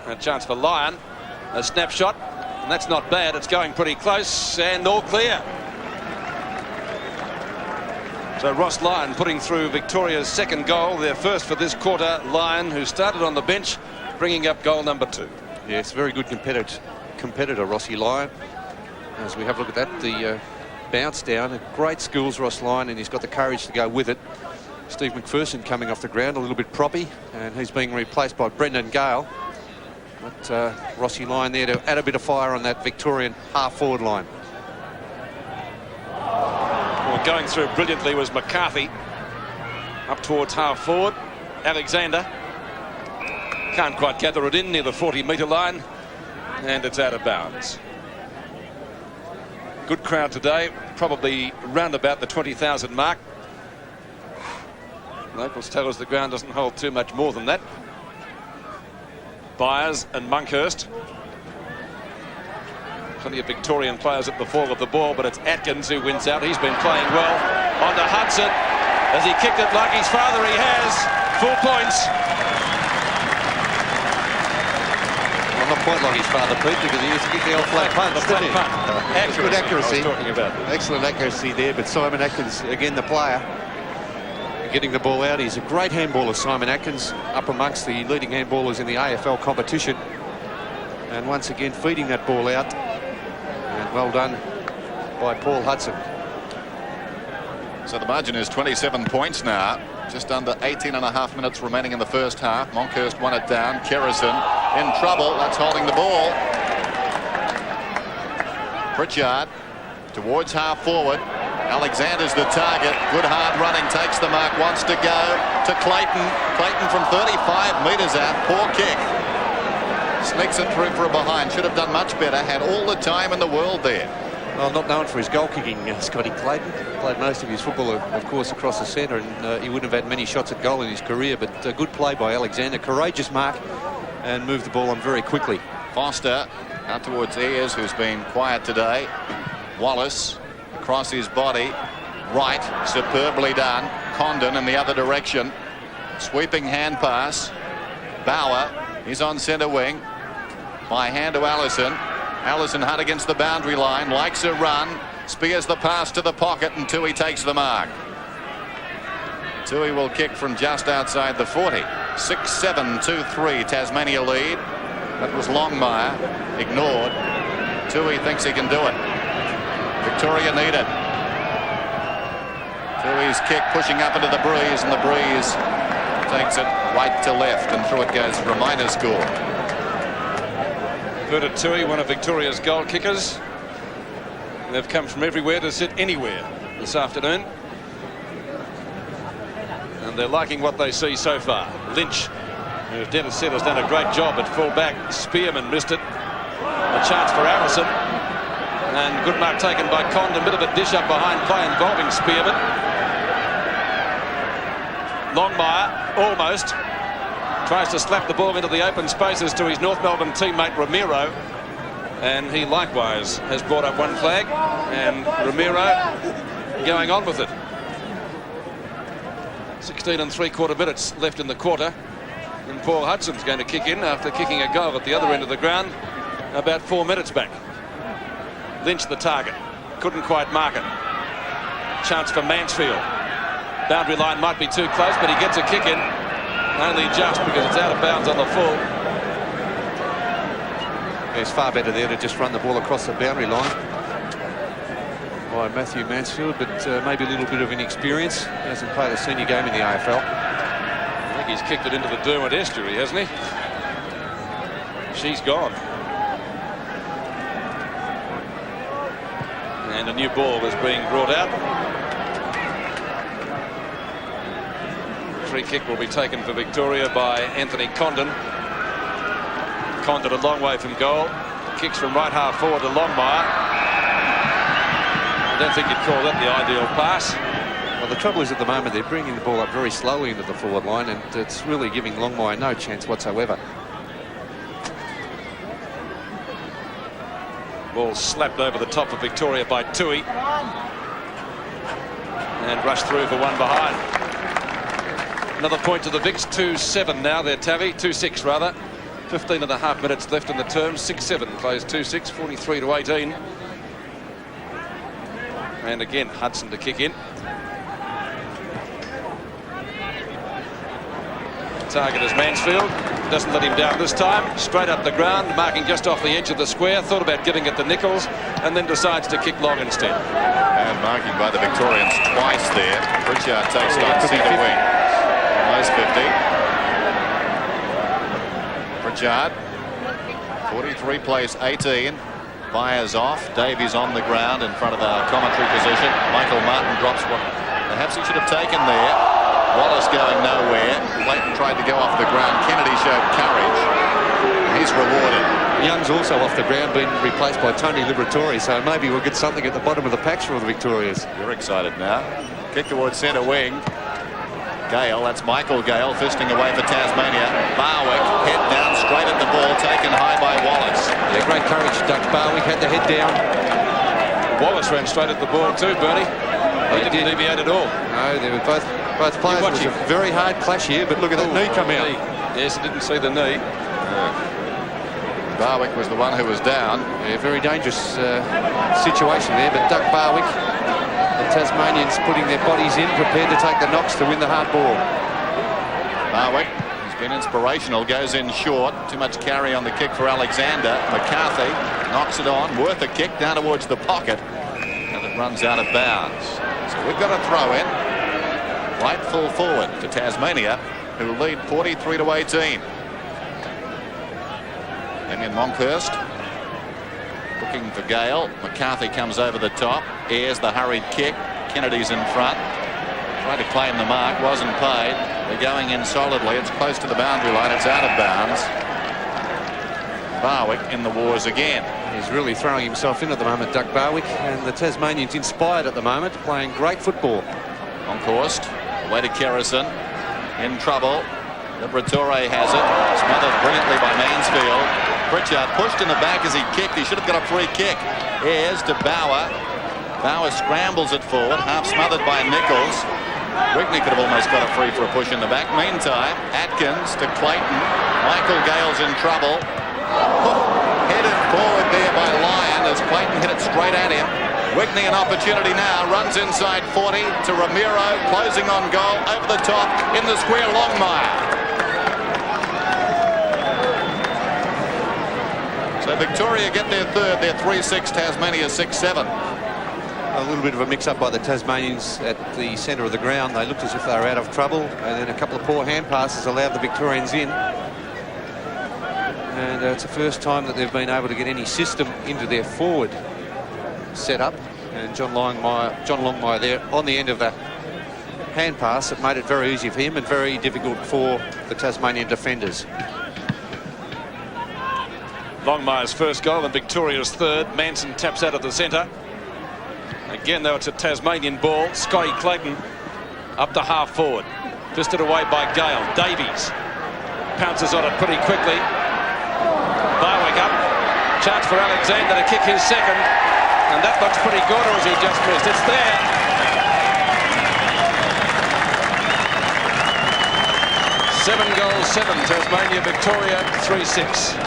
A chance for Lyon. A snapshot. And that's not bad. It's going pretty close. And all clear. So Ross Lyon putting through Victoria's second goal. Their first for this quarter. Lyon, who started on the bench, bringing up goal number 2. Yes, very good competitor, Rossi Lyon. As we have a look at that, the bounce down. Great skills, Ross Lyon, and he's got the courage to go with it. Steve McPherson coming off the ground, a little bit proppy, and he's being replaced by Brendan Gale. But Rossi Lyon there to add a bit of fire on that Victorian half-forward line. Well, going through brilliantly was McCarthy. Up towards half forward. Alexander can't quite gather it in near the 40-metre line, and it's out of bounds. Good crowd today, probably round about the 20,000 mark. Locals tell us the ground doesn't hold too much more than that. Byers and Monkhurst. Plenty of Victorian players at the fall of the ball, but it's Atkins who wins out. He's been playing well. On to Hudson. Has he kicked it like his father? He has. Full points. Well, not quite like his father, Pete, because he used to kick the old flat punch, didn't he? Good accuracy. Talking about. Excellent accuracy there, but Simon Atkins, again, the player, getting the ball out. He's a great handballer, Simon Atkins, up amongst the leading handballers in the AFL competition. And once again, feeding that ball out. And well done by Paul Hudson. So the margin is 27 points now. Just under 18.5 minutes remaining in the first half. Monkhurst won it down. Kerrison in trouble. That's holding the ball. Pritchard towards half forward. Alexander's the target. Good hard running. Takes the mark. Wants to go to Clayton. Clayton from 35 metres out. Poor kick. Sneaks it through for a behind. Should have done much better. Had all the time in the world there. Well, not known for his goal kicking, Scotty Clayton. Played most of his football, of course, across the centre, and he wouldn't have had many shots at goal in his career, but good play by Alexander. Courageous mark and moved the ball on very quickly. Foster out towards Ayres, who's been quiet today. Wallace across his body. Right, superbly done. Condon in the other direction. Sweeping hand pass. Bauer, he's on centre wing. By hand to Allison. Allison hard against the boundary line, likes a run, spears the pass to the pocket, and Tui takes the mark. Tui will kick from just outside the 40. 6-7, 2-3, Tasmania lead. That was Longmire, ignored. Tui thinks he can do it. Victoria need it. Tui's kick pushing up into the breeze, and the breeze takes it right to left, and through it goes for a minor score. Verta Tui, one of Victoria's goal kickers. They've come from everywhere to sit anywhere this afternoon. And they're liking what they see so far. Lynch, who Dennis said has done a great job at full back. Spearman missed it. A chance for Allison. And good mark taken by Condon. A bit of a dish up behind play involving Spearman. Longmire, almost. Tries to slap the ball into the open spaces to his North Melbourne teammate Ramiro, and he likewise has brought up one flag, and Ramiro going on with it. 16 3/4 minutes left in the quarter, and Paul Hudson's going to kick in after kicking a goal at the other end of the ground about 4 minutes back. Lynch the target, couldn't quite mark it. Chance for Mansfield. Boundary line might be too close, but he gets a kick in. Only just because it's out of bounds on the full. It's far better there to just run the ball across the boundary line by Matthew Mansfield, but maybe a little bit of inexperience. He hasn't played a senior game in the AFL. I think he's kicked it into the Derwent estuary, hasn't he? She's gone. And a new ball is being brought out. Free kick will be taken for Victoria by Anthony Condon. Condon a long way from goal. Kicks from right half forward to Longmire. I don't think you'd call that the ideal pass. Well, the trouble is at the moment they're bringing the ball up very slowly into the forward line, and it's really giving Longmire no chance whatsoever. Ball slapped over the top of Victoria by Tui. And rushed through for one behind. Another point to the Vicks. 2-7 now. They're Tavi. 2-6 rather. 15.5 minutes left in the term. 6-7 plays 2-6. 43-18. And again Hudson to kick in. Target is Mansfield. Doesn't let him down this time. Straight up the ground, marking just off the edge of the square. Thought about giving it to Nichols, and then decides to kick long instead. And marking by the Victorians twice there. Pritchard takes it on centre wing. Almost 50. Pritchard, 43 plays 18. Fires off. Davies on the ground in front of our commentary position. Michael Martin drops what perhaps he should have taken there. Wallace going nowhere. Whitten tried to go off the ground. Kennedy showed courage. He's rewarded. Young's also off the ground, been replaced by Tony Liberatore, so maybe we'll get something at the bottom of the packs for the Victorias. You're excited now. Kick towards centre wing. Gale, that's Michael Gale fisting away for Tasmania. Barwick, head down straight at the ball, taken high by Wallace. Yeah, great courage, Doug Barwick, had the head down. Wallace ran straight at the ball too, Bernie. He didn't deviate at all. No, they were both players. It was a very hard clash here, but look at that knee come out. Yes, I didn't see the knee. Barwick was the one who was down. Yeah, very dangerous situation there, but Doug Barwick, the Tasmanians putting their bodies in, prepared to take the knocks to win the hard ball. Barwick has been inspirational, goes in short. Too much carry on the kick for Alexander. McCarthy knocks it on, worth a kick down towards the pocket, and it runs out of bounds. So we've got a throw in. Right full forward to Tasmania, who lead 43-18. Damien Monkhurst looking for Gale. McCarthy comes over the top. Airs the hurried kick. Kennedy's in front. Tried to claim the mark. Wasn't paid. They're going in solidly. It's close to the boundary line. It's out of bounds. Barwick in the wars again. He's really throwing himself in at the moment, Doug Barwick. And the Tasmanians inspired at the moment, playing great football. Monkhurst away to Kerrison. In trouble. Liberatore has it. Smothered brilliantly by Mansfield. Pritchard pushed in the back as he kicked. He should have got a free kick. Airs to Bauer. Bauer scrambles it forward, half smothered by Nichols. Whitney could have almost got a free for a push in the back. Meantime, Atkins to Clayton. Michael Gale's in trouble. Headed forward there by Lyon as Clayton hit it straight at him. Whitney an opportunity now. Runs inside 40 to Ramiro. Closing on goal. Over the top. In the square, Longmire. So Victoria get their third. They're 3-6. Tasmania 6-7. A little bit of a mix-up by the Tasmanians at the centre of the ground. They looked as if they were out of trouble, and then a couple of poor hand passes allowed the Victorians in. And it's the first time that they've been able to get any system into their forward setup. And John Longmire there on the end of the hand pass. It made it very easy for him and very difficult for the Tasmanian defenders. Longmire's first goal and Victoria's third. Manson taps out of the centre. Again, though, it's a Tasmanian ball. Scotty Clayton up to half forward. Fisted away by Gale. Davies pounces on it pretty quickly. Barwick up. Chance for Alexander to kick his second. And that looks pretty good, or has he just missed? It's there. Seven goals, 7. Tasmania, Victoria, 3-6.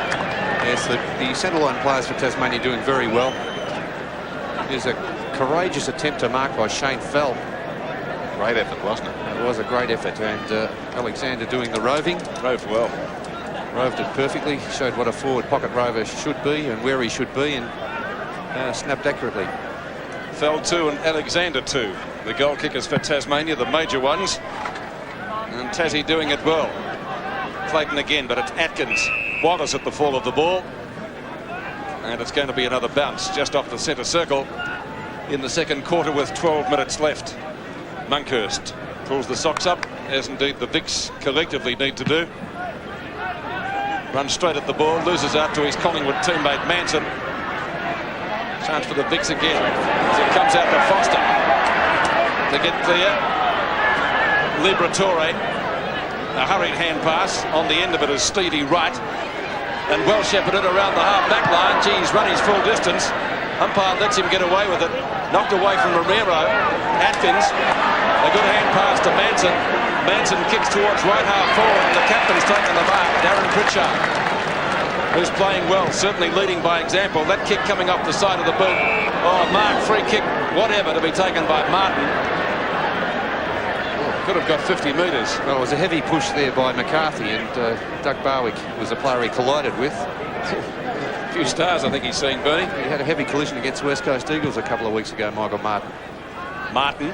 Yes, the centre line players for Tasmania doing very well. There's a courageous attempt to mark by Shane Fell. Great effort, wasn't it? It was a great effort, and Alexander doing the roving. Roved well. Roved it perfectly, showed what a forward pocket rover should be and where he should be, and snapped accurately. Fell 2 and Alexander 2. The goal kickers for Tasmania, the major ones. And Tassie doing it well. Clayton again, but it's Atkins. Wallace at the fall of the ball. And it's going to be another bounce just off the centre circle in the second quarter with 12 minutes left. Monkhurst pulls the socks up, as indeed the Vics collectively need to do. Runs straight at the ball, loses out to his Collingwood teammate Manson. Chance for the Vics again as it comes out to Foster to get clear. Liberatore, a hurried hand pass. On the end of it is Stevie Wright, and well shepherded around the half-back line. He's run his full distance. Umpire lets him get away with it. Knocked away from Ramiro. Atkins, a good hand pass to Manson. Manson kicks towards right half forward, and the captain's taken the mark, Darren Pritchard, who's playing well, certainly leading by example. That kick coming off the side of the boot. Oh, mark, free kick, whatever, to be taken by Martin. Could have got 50 metres. Well, it was a heavy push there by McCarthy, and Doug Barwick was the player he collided with. A few stars, I think he's seeing, Bernie. He had a heavy collision against West Coast Eagles a couple of weeks ago, Michael Martin. Martin.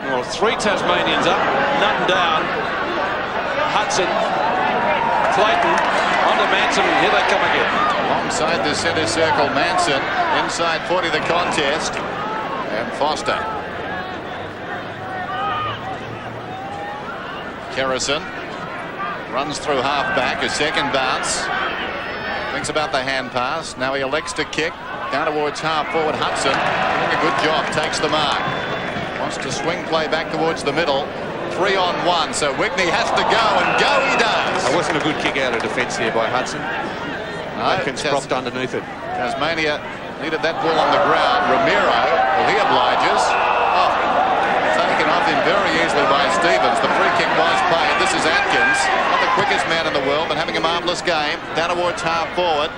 Well, 3 Tasmanians up, none down. Hudson, Clayton, onto Manson, and here they come again. Alongside the centre circle, Manson. Inside 40 the contest. And Foster. Kerrison runs through half back. A second bounce. Thinks about the hand pass. Now he elects to kick. Down towards half forward. Hudson doing a good job. Takes the mark. Wants to swing play back towards the middle. 3-on-1. So Whitney has to go, and go he does. It wasn't a good kick out of defence there by Hudson. Atkins propped underneath it. Tasmania needed that ball on the ground. Ramiro, well, he obliges. Oh, taken off him very easily by Stevens. The free kick was paid. This is Atkins, not the quickest man in the world, but having a marvellous game. Down towards half forward.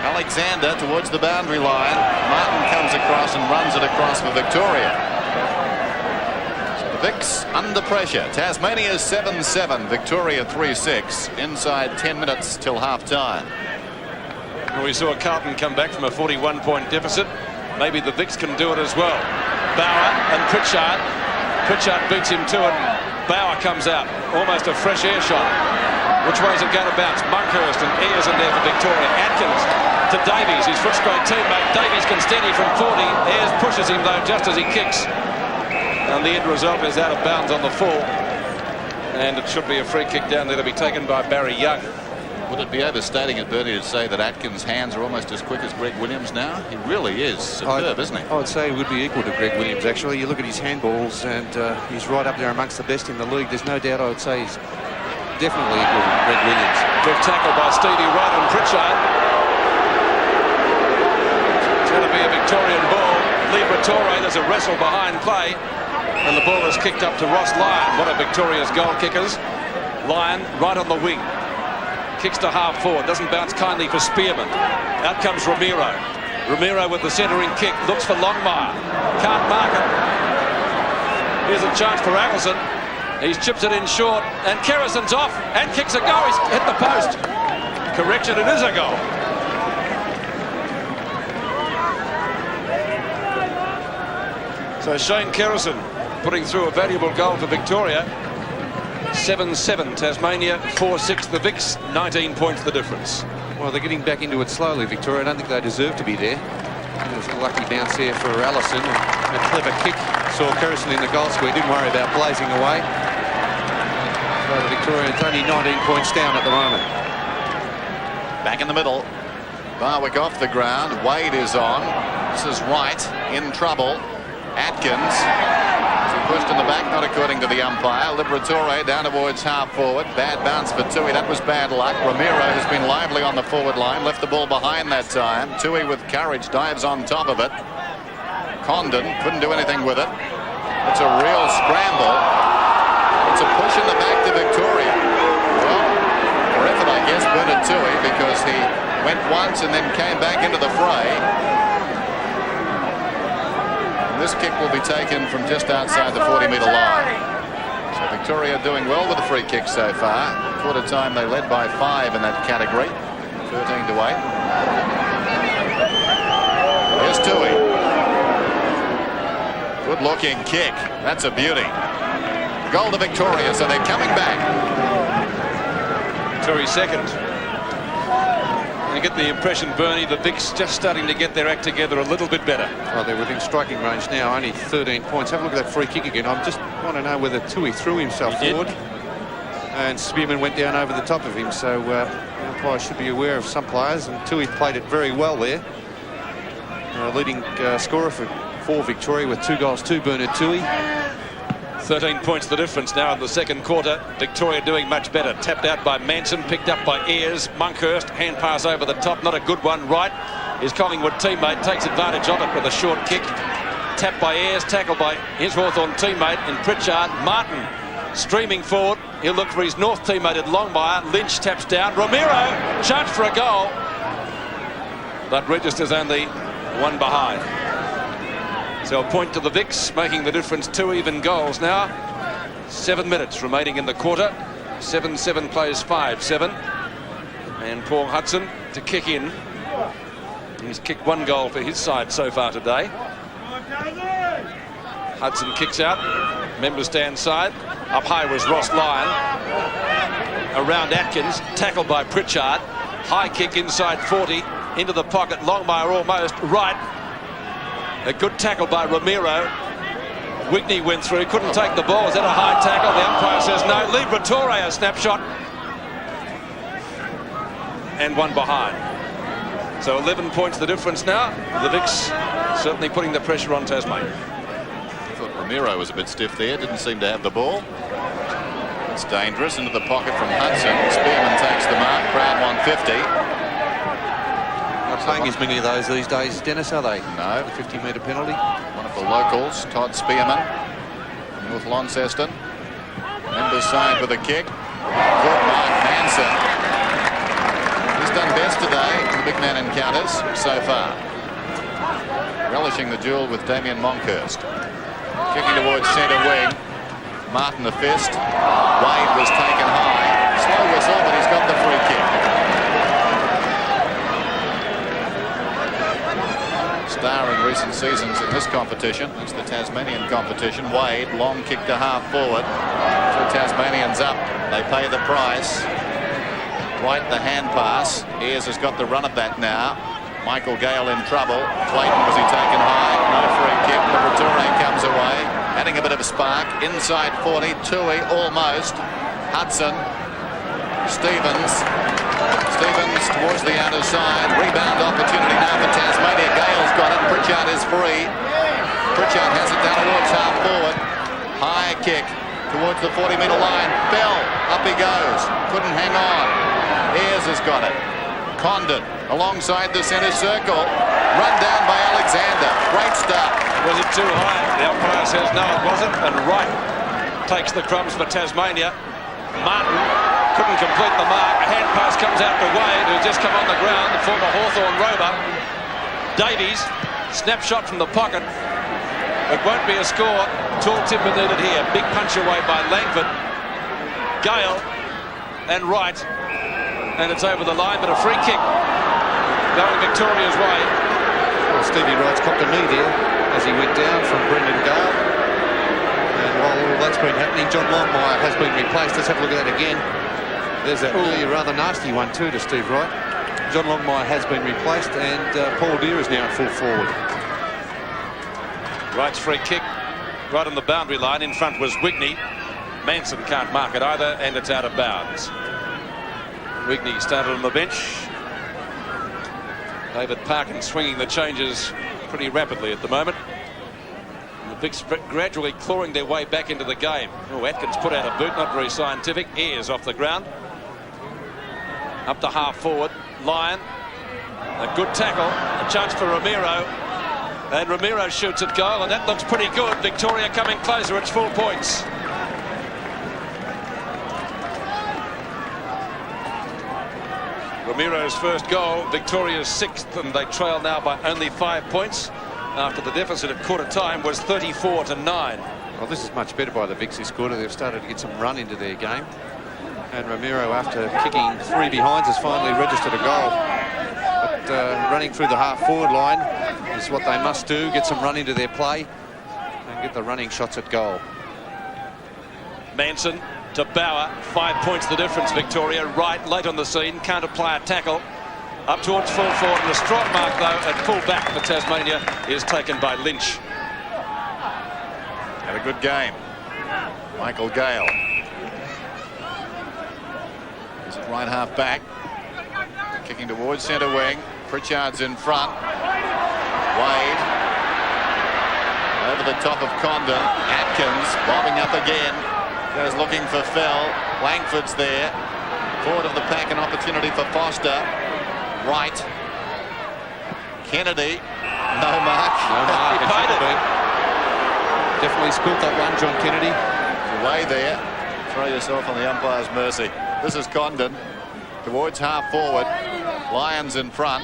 Alexander towards the boundary line. Martin comes across and runs it across for Victoria. So the Vicks under pressure. Tasmania 7-7, Victoria 3-6. Inside 10 minutes till half time. Well, we saw Carlton come back from a 41-point deficit. Maybe the Vicks can do it as well. Bauer and Pritchard. Pritchard beats him too, and Bauer comes out. Almost a fresh air shot. Which way is it going to bounce? Monkhurst and Ayres in there for Victoria. Atkins to Davies, his Footscray teammate. Davies can steady from 40. Ayres pushes him though just as he kicks. And the end result is out of bounds on the full. And it should be a free kick down there to be taken by Barry Young. Would it be overstating it, Bertie, to say that Atkins' hands are almost as quick as Greg Williams now? He really is superb, isn't he? I would say he would be equal to Greg Williams, actually. You look at his handballs, and he's right up there amongst the best in the league. There's no doubt I would say he's definitely equal to Greg Williams. Good tackle by Stevie Wright on Pritchard. It's going to be a Victorian ball. Liberatore, there's a wrestle behind play. And the ball is kicked up to Ross Lyon, one of Victoria's goal kickers. Lyon right on the wing. Kicks to half forward, doesn't bounce kindly for Spearman. Out comes Ramiro. Ramiro with the centering kick, looks for Longmire. Can't mark it. Here's a chance for Allison. He's chips it in short, and Kerrison's off and kicks a goal. He's hit the post. Correction, it is a goal. So Shane Kerrison putting through a valuable goal for Victoria. 7-7 Tasmania, 4-6 the Vicks, 19 points the difference. Well, they're getting back into it slowly, Victoria. I don't think they deserve to be there. There's a lucky bounce there for Allison. A clever kick. Saw Kerrison in the goal square. Didn't worry about blazing away. So the Victorians only 19 points down at the moment. Back in the middle. Barwick off the ground. Wade is on. This is Wright in trouble. Atkins. Pushed in the back, not according to the umpire. Liberatore down towards half forward. Bad bounce for Tui. That was bad luck. Ramiro has been lively on the forward line. Left the ball behind that time. Tui with courage dives on top of it. Condon couldn't do anything with it. It's a real scramble. It's a push in the back to Victoria. Well, for effort, I guess, Bernard Tui, because he went once and then came back into the fray. This kick will be taken from just outside the 40-metre line. So Victoria doing well with the free kick so far. Quarter time they led by 5 in that category. 13-8. Here's Tui. Good looking kick. That's a beauty. Goal to Victoria, so they're coming back. Tui second. You get the impression, Bernie, the Vicks just starting to get their act together a little bit better. Oh, they're within striking range now, only 13 points. Have a look at that free kick again. I just want to know whether Tui threw himself forward. And Spearman went down over the top of him, so the umpire should be aware of some players, and Tui played it very well there. Leading scorer for Victoria with 2 goals to Bernard Tui. 13 points the difference now in the second quarter. Victoria doing much better. Tapped out by Manson, picked up by Ayres. Monkhurst, hand pass over the top, not a good one. Right, his Collingwood teammate takes advantage of it with a short kick. Tapped by Ayres, tackled by his Hawthorn teammate in Pritchard. Martin streaming forward. He'll look for his North teammate at Longmire. Lynch taps down. Ramiro, chance for a goal. But registers only one behind. So a point to the Vicks, making the difference 2 even goals now. 7 minutes remaining in the quarter. 7-7 plays 5-7. And Paul Hudson to kick in. He's kicked 1 goal for his side so far today. Hudson kicks out. Member stand side. Up high was Ross Lyon. Around Atkins, tackled by Pritchard. High kick inside 40. Into the pocket. Longmire almost. Right. A good tackle by Ramiro. Whitten went through. Couldn't take the ball. Is that a high tackle? The umpire says no. Liberatore a snapshot. And one behind. So 11 points the difference now. The Vics certainly putting the pressure on Tasmania. I thought Ramiro was a bit stiff there. Didn't seem to have the ball. It's dangerous. Into the pocket from Hudson. Spearman takes the mark. Crowd 150. Not playing as many of those these days, Dennis, are they? No. The 50-metre penalty. One of the locals, Todd Spearman, North Launceston. Members side with a kick. Good mark, Manson. He's done best today in the big man encounters so far. Relishing the duel with Damien Monkhurst. Kicking towards centre wing. Martin the fist. Wade was taken high. Slow whistle, but he's got the free kick. Star in recent seasons in this competition. It's the Tasmanian competition. Wade, long kick to half forward. So Tasmanians up. They pay the price. Right, the hand pass. Ayres has got the run of that now. Michael Gale in trouble. Clayton, was he taken high? No free kick. Liberatore comes away. Adding a bit of a spark. Inside 40. Tui almost. Hudson. Stevens towards the outer side. Rebound opportunity now for Tasmania. Gale's got it. Pritchard is free. Pritchard has it down towards half forward. High kick towards the 40-metre line. Fell. Up he goes. Couldn't hang on. Ayres has got it. Condon alongside the centre circle. Run down by Alexander. Great stuff. Was it too high? The umpire says no, it wasn't. And Wright takes the crumbs for Tasmania. Martin couldn't complete the mark. A hand pass comes out to Wade, who's just come on the ground, the former Hawthorn rover. Davies, snapshot from the pocket. It won't be a score. Tall timber needed here. Big punch away by Langford. Gale and Wright. And it's over the line, but a free kick going Victoria's way. Well, Stevie Wright's copped a knee there as he went down from Brendan Gale. And while all that's been happening, John Longmire has been replaced. Let's have a look at that again. There's that really rather nasty one too to Steve Wright. John Longmire has been replaced, and Paul Deere is now at full forward. Wright's free kick right on the boundary line. In front was Whitten. Manson can't mark it either, and it's out of bounds. Whitten started on the bench. David Parkin swinging the changes pretty rapidly at the moment. And the Vics gradually clawing their way back into the game. Oh, Atkins put out a boot, not very scientific. Ayres off the ground. Up to half forward. Lyon. A good tackle. A chance for Ramiro. And Ramiro shoots at goal, and that looks pretty good. Victoria coming closer. It's 4 points. Ramiro's first goal, Victoria's 6th, and they trail now by only 5 points after the deficit at quarter time was 34-9. Well, this is much better by the Vics this quarter. They've started to get some run into their game. And Ramiro, after kicking 3 behinds, has finally registered a goal. But running through the half-forward line is what they must do, get some run into their play and get the running shots at goal. Manson to Bauer, 5 points the difference. Victoria Wright late on the scene, can't apply a tackle. Up towards full forward, and a strong mark though at full back for Tasmania is taken by Lynch. Had a good game. Michael Gale. He's at right half back. Kicking towards centre wing. Pritchard's in front. Wade. Over the top of Condon. Atkins bobbing up again. Goes looking for Fell. Langford's there. Forward of the pack, an opportunity for Foster. Wright. Kennedy. No mark. No mark. He paid it. Definitely spilt that one, John Kennedy. Away there. Throw yourself on the umpire's mercy. This is Condon. Towards half forward. Lyons in front.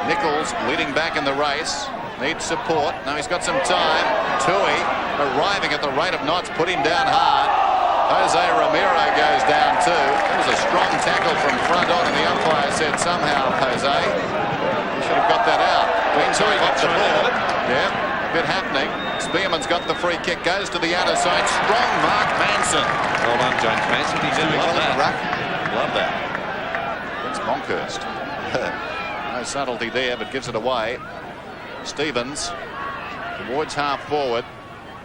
Nichols leading back in the race. Needs support. Now he's got some time. Tui arriving at the rate of knots. Put him down hard. Jose Ramiro goes down too. That was a strong tackle from front on, and the umpire said somehow, Jose, you should have got that out. Tui got the ball. Yeah, bit happening. Spearman's got the free kick. Goes to the outer side. Strong mark, Manson. Well done, James Manson. He's doing well in the ruck. Love that. It's Monkhurst. No subtlety there, but gives it away. Stevens towards half forward.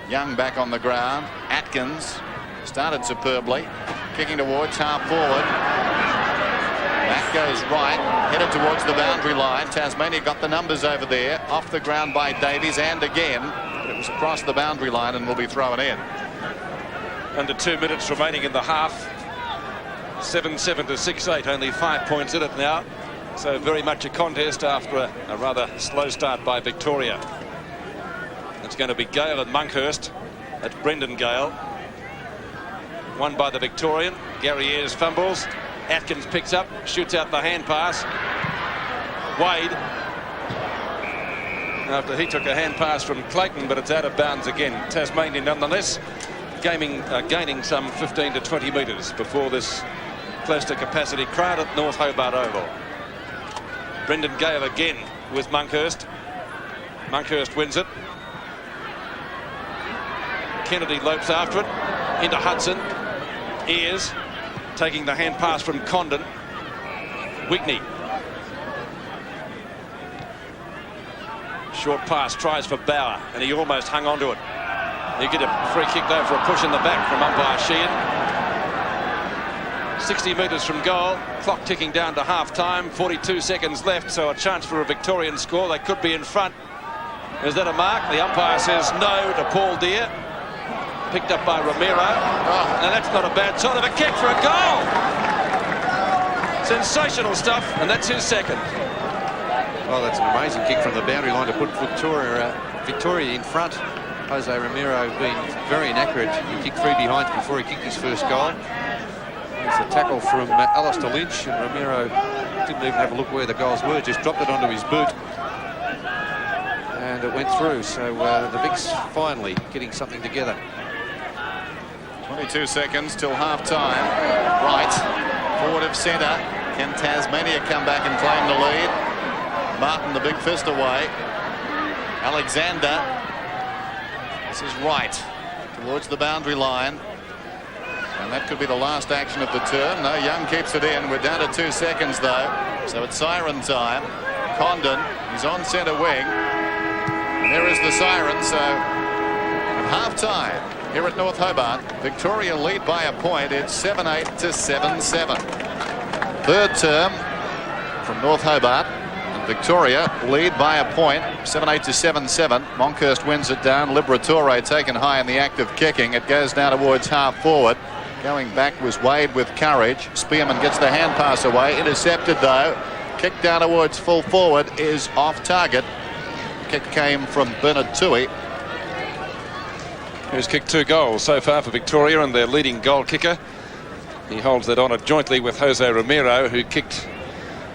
Young back on the ground. Atkins started superbly, kicking towards half forward. That goes right, headed towards the boundary line. Tasmania got the numbers over there, off the ground by Davies, and again, but it was across the boundary line and will be thrown in. Under 2 minutes remaining in the half. 7-7 to 6-8, only 5 points in it now. So very much a contest after a rather slow start by Victoria. It's going to be Gale and Monkhurst. That's Brendan Gale. Won by the Victorian. Gary Ayres fumbles. Atkins picks up, shoots out the hand pass. Wade, after he took a hand pass from Clayton, but it's out of bounds again. Tasmania nonetheless gaining some 15 to 20 metres before this close to capacity crowd at North Hobart Oval. Brendan Gale again with Monkhurst. Monkhurst wins it. Kennedy lopes after it into Hudson. Ayres taking the hand pass from Condon. Whitney. Short pass, tries for Bauer, and he almost hung on to it. You get a free kick though for a push in the back from umpire Sheehan. 60 metres from goal, clock ticking down to half time, 42 seconds left, so a chance for a Victorian score. They could be in front. Is that a mark? The umpire says no to Paul Deere. Picked up by Romero. Oh, and that's not a bad sort of a kick for a goal. Sensational stuff, and that's his second. Well, that's an amazing kick from the boundary line to put Victoria in front. Jose Romero being very inaccurate. He kicked 3 behinds before he kicked his first goal. It's a tackle from Alistair Lynch, and Romero didn't even have a look where the goals were, just dropped it onto his boot. And it went through, so the Vics finally getting something together. 22 seconds till half-time. Right, forward of centre. Can Tasmania come back and claim the lead? Martin, the big fist away. Alexander. This is right, towards the boundary line. And that could be the last action of the term. No, Young keeps it in. We're down to 2 seconds, though. So it's siren time. Condon, he's on centre wing. And there is the siren, so at half-time here at North Hobart, Victoria lead by a point. It's 7-8 to 7-7. Third term from North Hobart, and Victoria lead by a point, 7-8 to 7-7. Monkhurst wins it down. Liberatore taken high in the act of kicking. It goes now towards half forward. Going back was Wade with courage. Spearman gets the hand pass away. Intercepted though. Kick down towards full forward is off target. Kick came from Bernard Tui, who's kicked 2 goals so far for Victoria, and their leading goal kicker. He holds that honour jointly with Jose Romero, who kicked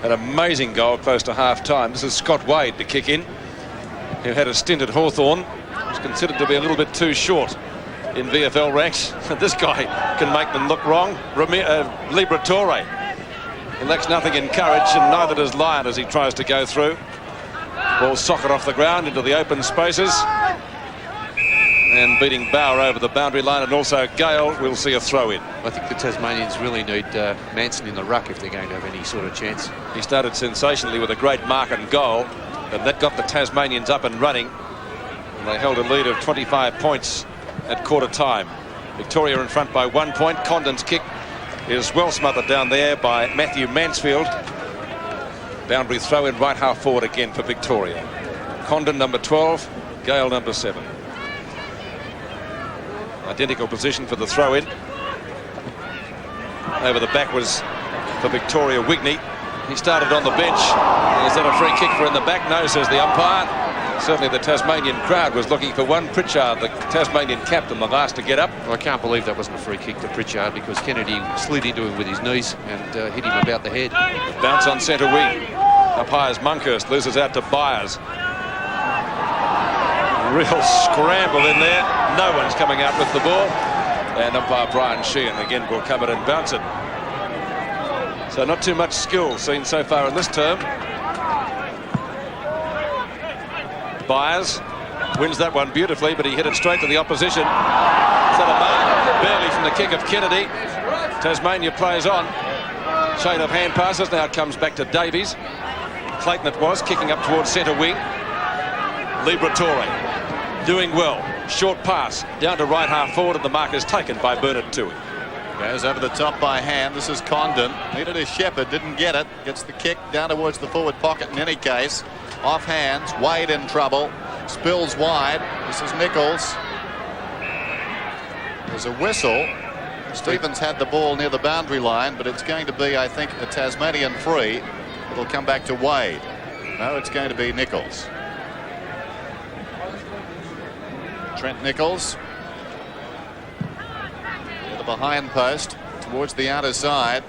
an amazing goal close to half-time. This is Scott Wade to kick in, who had a stint at Hawthorn. Was considered to be a little bit too short in VFL ranks. This guy can make them look wrong. Liberatore. He lacks nothing in courage, and neither does Lyon as he tries to go through. Ball socket off the ground into the open spaces. And beating Bauer over the boundary line, and also Gale will see a throw in. I think the Tasmanians really need Manson in the ruck if they're going to have any sort of chance. He started sensationally with a great mark and goal, and that got the Tasmanians up and running. And they held a lead of 25 points at quarter time. Victoria in front by 1 point. Condon's kick is well smothered down there by Matthew Mansfield. Boundary throw in right half forward again for Victoria. Condon number 12, Gale number 7. Identical position for the throw-in. Over the back was for Victoria Whitney. He started on the bench. Is that a free kick for in the back? No, says the umpire. Certainly the Tasmanian crowd was looking for one. Pritchard, the Tasmanian captain, the last to get up. Well, I can't believe that wasn't a free kick to Pritchard, because Kennedy slid into him with his knees and hit him about the head. Bounce on centre wing. Up high as Monkhurst, loses out to Byers. Real scramble in there. No one's coming out with the ball. And umpire Brian Sheehan again will come it and bounce it. So not too much skill seen so far in this term. Byers wins that one beautifully, but he hit it straight to the opposition. Is that a mark? Barely from the kick of Kennedy. Tasmania plays on. Chain of hand passes. Now it comes back to Davies. Clayton it was, kicking up towards centre wing. Liberatore doing well. Short pass down to right half forward, and the mark is taken by Bernard Tui. Goes over the top by hand. This is Condon. Needed a shepherd, didn't get it. Gets the kick down towards the forward pocket in any case. Off hands. Wade in trouble. Spills wide. This is Nichols. There's a whistle. Stevens had the ball near the boundary line, but it's going to be, I think, a Tasmanian free. It'll come back to Wade. No, it's going to be Nichols. Trent Nichols. Near the behind post towards the outer side.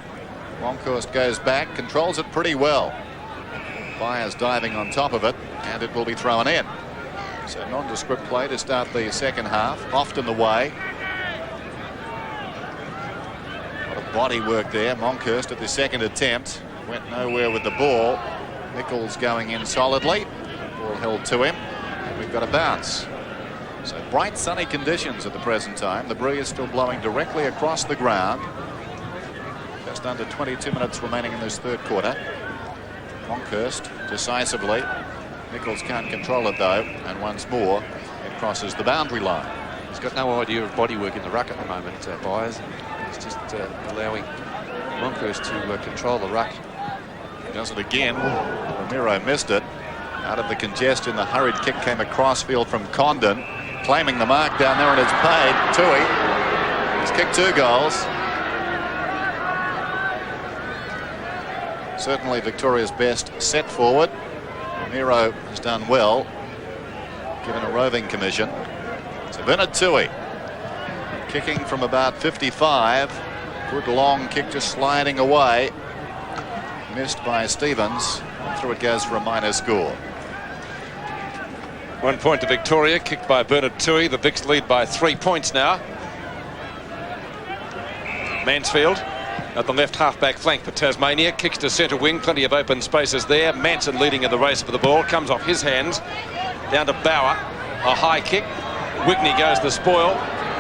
Longhurst goes back, controls it pretty well. Byers diving on top of it, and it will be thrown in. So nondescript play to start the second half. Oft in the way. A lot of body work there. Monkhurst at the second attempt went nowhere with the ball. Nichols going in solidly. Ball held to him, and we've got a bounce. So bright sunny conditions at the present time. The breeze still blowing directly across the ground. Just under 22 minutes remaining in this third quarter. Monkhurst decisively. Nichols can't control it though, and once more it crosses the boundary line. He's got no idea of bodywork in the ruck at the moment, Byers. He's just allowing Monkhurst to control the ruck. He does it again. Ramiro missed it. Out of the congestion, the hurried kick came across field from Condon. Claiming the mark down there, and it's paid. Tui has kicked 2 goals. Certainly Victoria's best set forward. Ramiro has done well, given a roving commission. So Bernard Tui kicking from about 55. Good long kick just sliding away. Missed by Stevens. Through it goes for a minor score. 1 point to Victoria, kicked by Bernard Tui. The Vics lead by 3 points now. Mansfield at the left half-back flank for Tasmania. Kicks to centre wing, plenty of open spaces there. Manson leading in the race for the ball. Comes off his hands. Down to Bauer. A high kick. Whitney goes the spoil.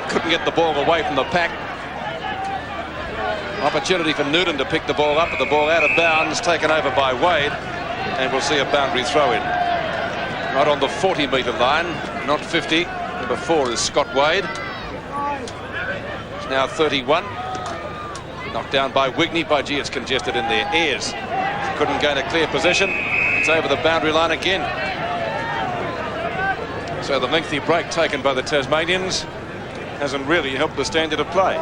Couldn't get the ball away from the pack. Opportunity for Newton to pick the ball up, but the ball out of bounds, taken over by Wade. And we'll see a boundary throw in. Right on the 40-metre line, not 50. Number 4 is Scott Wade. He's now 31. Knocked down by Wigney. By gee, it's congested in there. Ayres couldn't gain a clear position. It's over the boundary line again. So the lengthy break taken by the Tasmanians hasn't really helped the standard of play.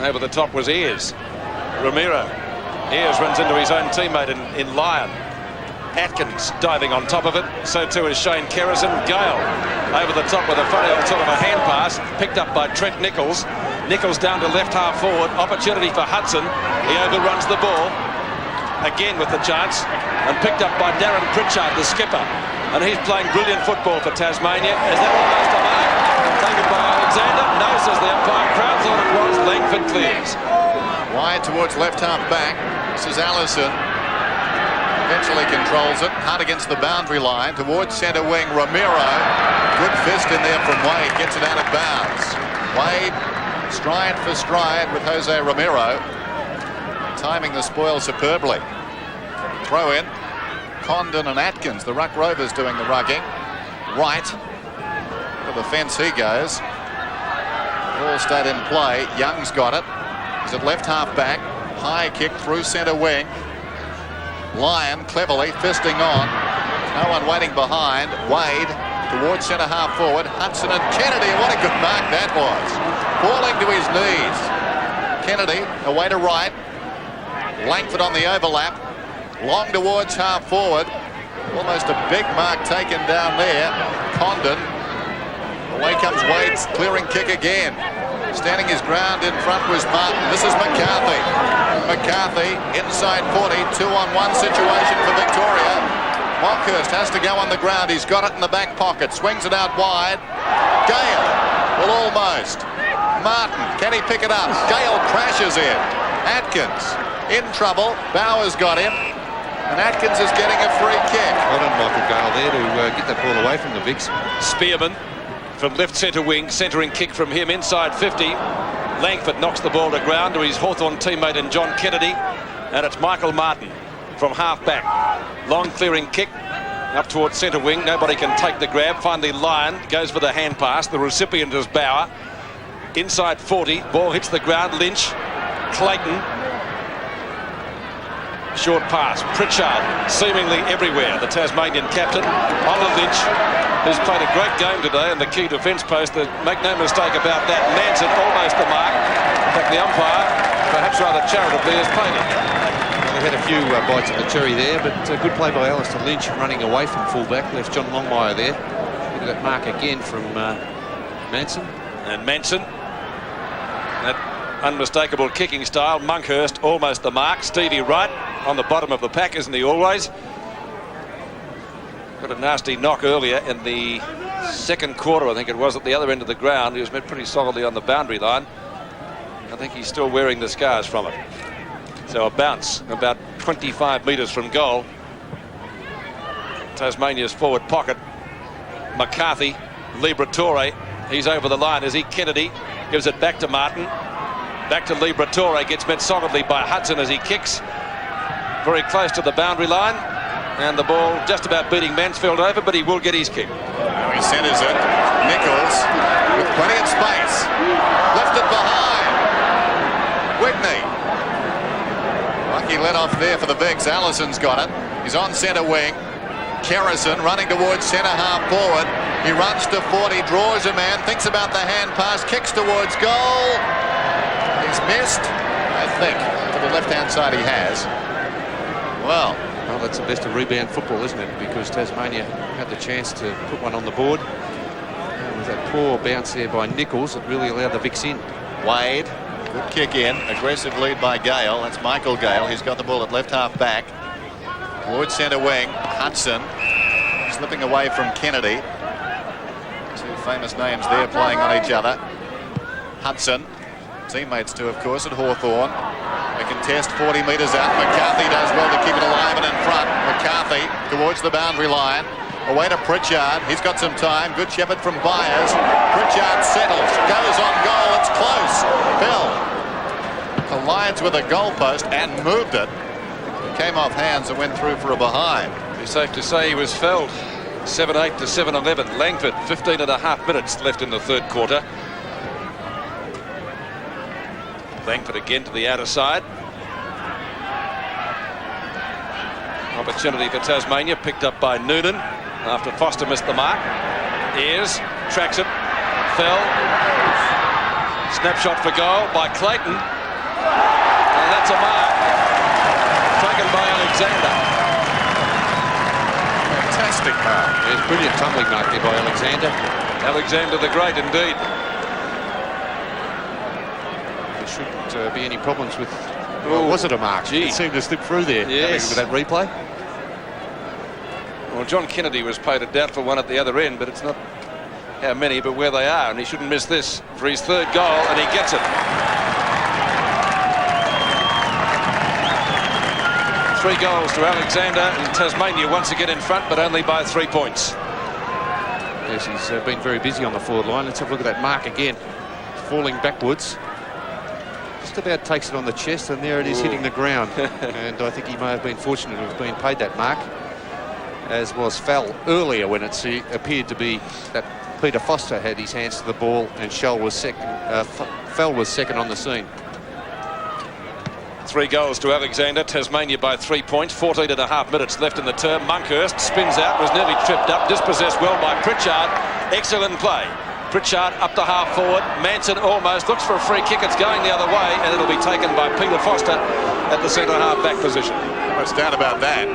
Over the top was Ayres. Ramiro. Ayres runs into his own teammate in Lyon. Atkins diving on top of it. So too is Shane Kerrison. Gale over the top with a funny old sort of a hand pass. Picked up by Trent Nichols. Nichols down to left half forward. Opportunity for Hudson. He overruns the ball. Again with the chance. And picked up by Darren Pritchard, the skipper. And he's playing brilliant football for Tasmania. Is that almost a mark? Taken by Alexander. No, says the umpire. Crowd thought it was. Langford clears. Wide towards left half back. This is Allison. Eventually controls it. Hard against the boundary line. Towards centre wing, Ramiro. Good fist in there from Wade. Gets it out of bounds. Wade, stride for stride with Jose Ramiro. Timing the spoil superbly. Throw in. Condon and Atkins. The Ruck Rovers doing the rucking. Right. To the fence he goes. Ball stayed in play. Young's got it. He's at left half back. High kick through centre wing. Lyon cleverly fisting on. No one waiting behind. Wade towards centre half forward. Hudson and Kennedy. What a good mark that was. Falling to his knees. Kennedy away to right. Langford on the overlap. Long towards half forward. Almost a big mark taken down there. Condon. Away comes Wade's clearing kick again. Standing his ground in front was Martin. This is McCarthy. McCarthy inside 40. 2-on-1 situation for Victoria. Monkhurst has to go on the ground. He's got it in the back pocket. Swings it out wide. Gale. Well, almost. Martin. Can he pick it up? Gale crashes in. Atkins in trouble. Bauer's got him. And Atkins is getting a free kick. Well done, Michael Gale there to get that ball away from the Vics. Spearman from left centre wing, centering kick from him inside 50. Langford knocks the ball to ground to his Hawthorn teammate in John Kennedy, and it's Michael Martin from half-back. Long clearing kick up towards centre wing. Nobody can take the grab. Finally, Lyon goes for the hand pass. The recipient is Bauer. Inside 40. Ball hits the ground. Lynch. Clayton. Short pass. Pritchard seemingly everywhere. The Tasmanian captain. On to Lynch, who's played a great game today in the key defence post. Make no mistake about that. Manson almost the mark. In fact, the umpire, perhaps rather charitably, has paid it. Well, they had a few bites of the cherry there, but good play by Alistair Lynch running away from fullback. Left John Longmire there. Look at that mark again from Manson. And Manson, that unmistakable kicking style. Monkhurst almost the mark. Stevie Wright on the bottom of the pack, isn't he always? Got a nasty knock earlier in the second quarter, I think it was, at the other end of the ground. He was met pretty solidly on the boundary line. I think he's still wearing the scars from it. So a bounce about 25 metres from goal. Tasmania's forward pocket. McCarthy, Liberatore, he's over the line. Is he? Kennedy gives it back to Martin. Back to Liberatore, gets met solidly by Hudson as he kicks. Very close to the boundary line. And the ball just about beating Mansfield over, but he will get his kick. Now he centres it. Nichols with plenty of space. Left it behind. Whitney. Lucky let off there for the Bigs. Allison's got it. He's on centre wing. Kerrison running towards centre half forward. He runs to 40, draws a man, thinks about the hand pass, kicks towards goal. He's missed, I think. To the left-hand side he has. Well, that's the best of rebound football, isn't it? Because Tasmania had the chance to put one on the board. And with that poor bounce there by Nichols, it really allowed the Vicks in. Wade, good kick in. Aggressive lead by Gale. That's Michael Gale. He's got the ball at left half back. Towards centre wing. Hudson slipping away from Kennedy. Two famous names there playing on each other. Hudson, teammates too, of course, at Hawthorn. A contest 40 metres out. McCarthy does well to keep it alive and in front. McCarthy towards the boundary line. Away to Pritchard. He's got some time. Good shepherd from Byers. Pritchard settles. Goes on goal. It's close. Bill collides with a goalpost and moved it. It came off hands and went through for a behind. It's safe to say he was felled. 7-8 to 7-11. Langford, 15.5 minutes left in the third quarter. Langford again to the outer side. Opportunity for Tasmania, picked up by Noonan after Foster missed the mark. Ayres tracks it, fell. Snapshot for goal by Clayton. And that's a mark. Taken by Alexander. Fantastic mark. There's brilliant tumbling mark there by Alexander. Alexander the Great indeed. There shouldn't be any problems with... Well, was it a mark? Gee. It seemed to slip through there. Yes. With that replay. Well, John Kennedy was paid a doubtful one at the other end, but it's not how many, but where they are, and he shouldn't miss this for his third goal, and he gets it. 3 goals to Alexander, and Tasmania once again in front, but only by 3 points. Yes, he's been very busy on the forward line. Let's have a look at that mark again. Falling backwards. Just about takes it on the chest, and there it is. Ooh. Hitting the ground. And I think he may have been fortunate to have been paid that mark, as was Fell earlier when it appeared to be that Peter Foster had his hands to the ball and Fell was second on the scene. 3 goals to Alexander. Tasmania by 3 points. 14.5 minutes left in the term. Monkhurst spins out, was nearly tripped up, dispossessed well by Pritchard. Excellent play. Pritchard up to half forward. Manson almost looks for a free kick. It's going the other way, and it'll be taken by Peter Foster at the centre half back position. No much doubt about that.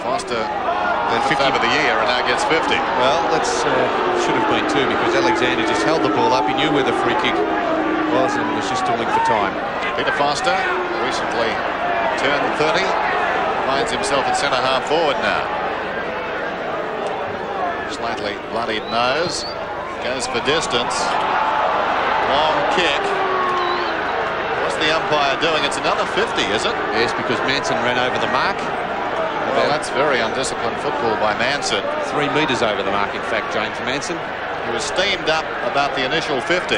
Foster then 50 over the year and now gets 50. Well, that's should have been too, because Alexander just held the ball up. He knew where the free kick was and was just stalling for time. Peter Foster, recently turned 30, finds himself at centre half forward now. Slightly bloodied nose. Goes for distance. Long kick. What's the umpire doing? It's another 50, is it? Yes, because Manson ran over the mark. Well, that's very undisciplined football by Manson. 3 metres over the mark, in fact, James Manson. He was steamed up about the initial 50.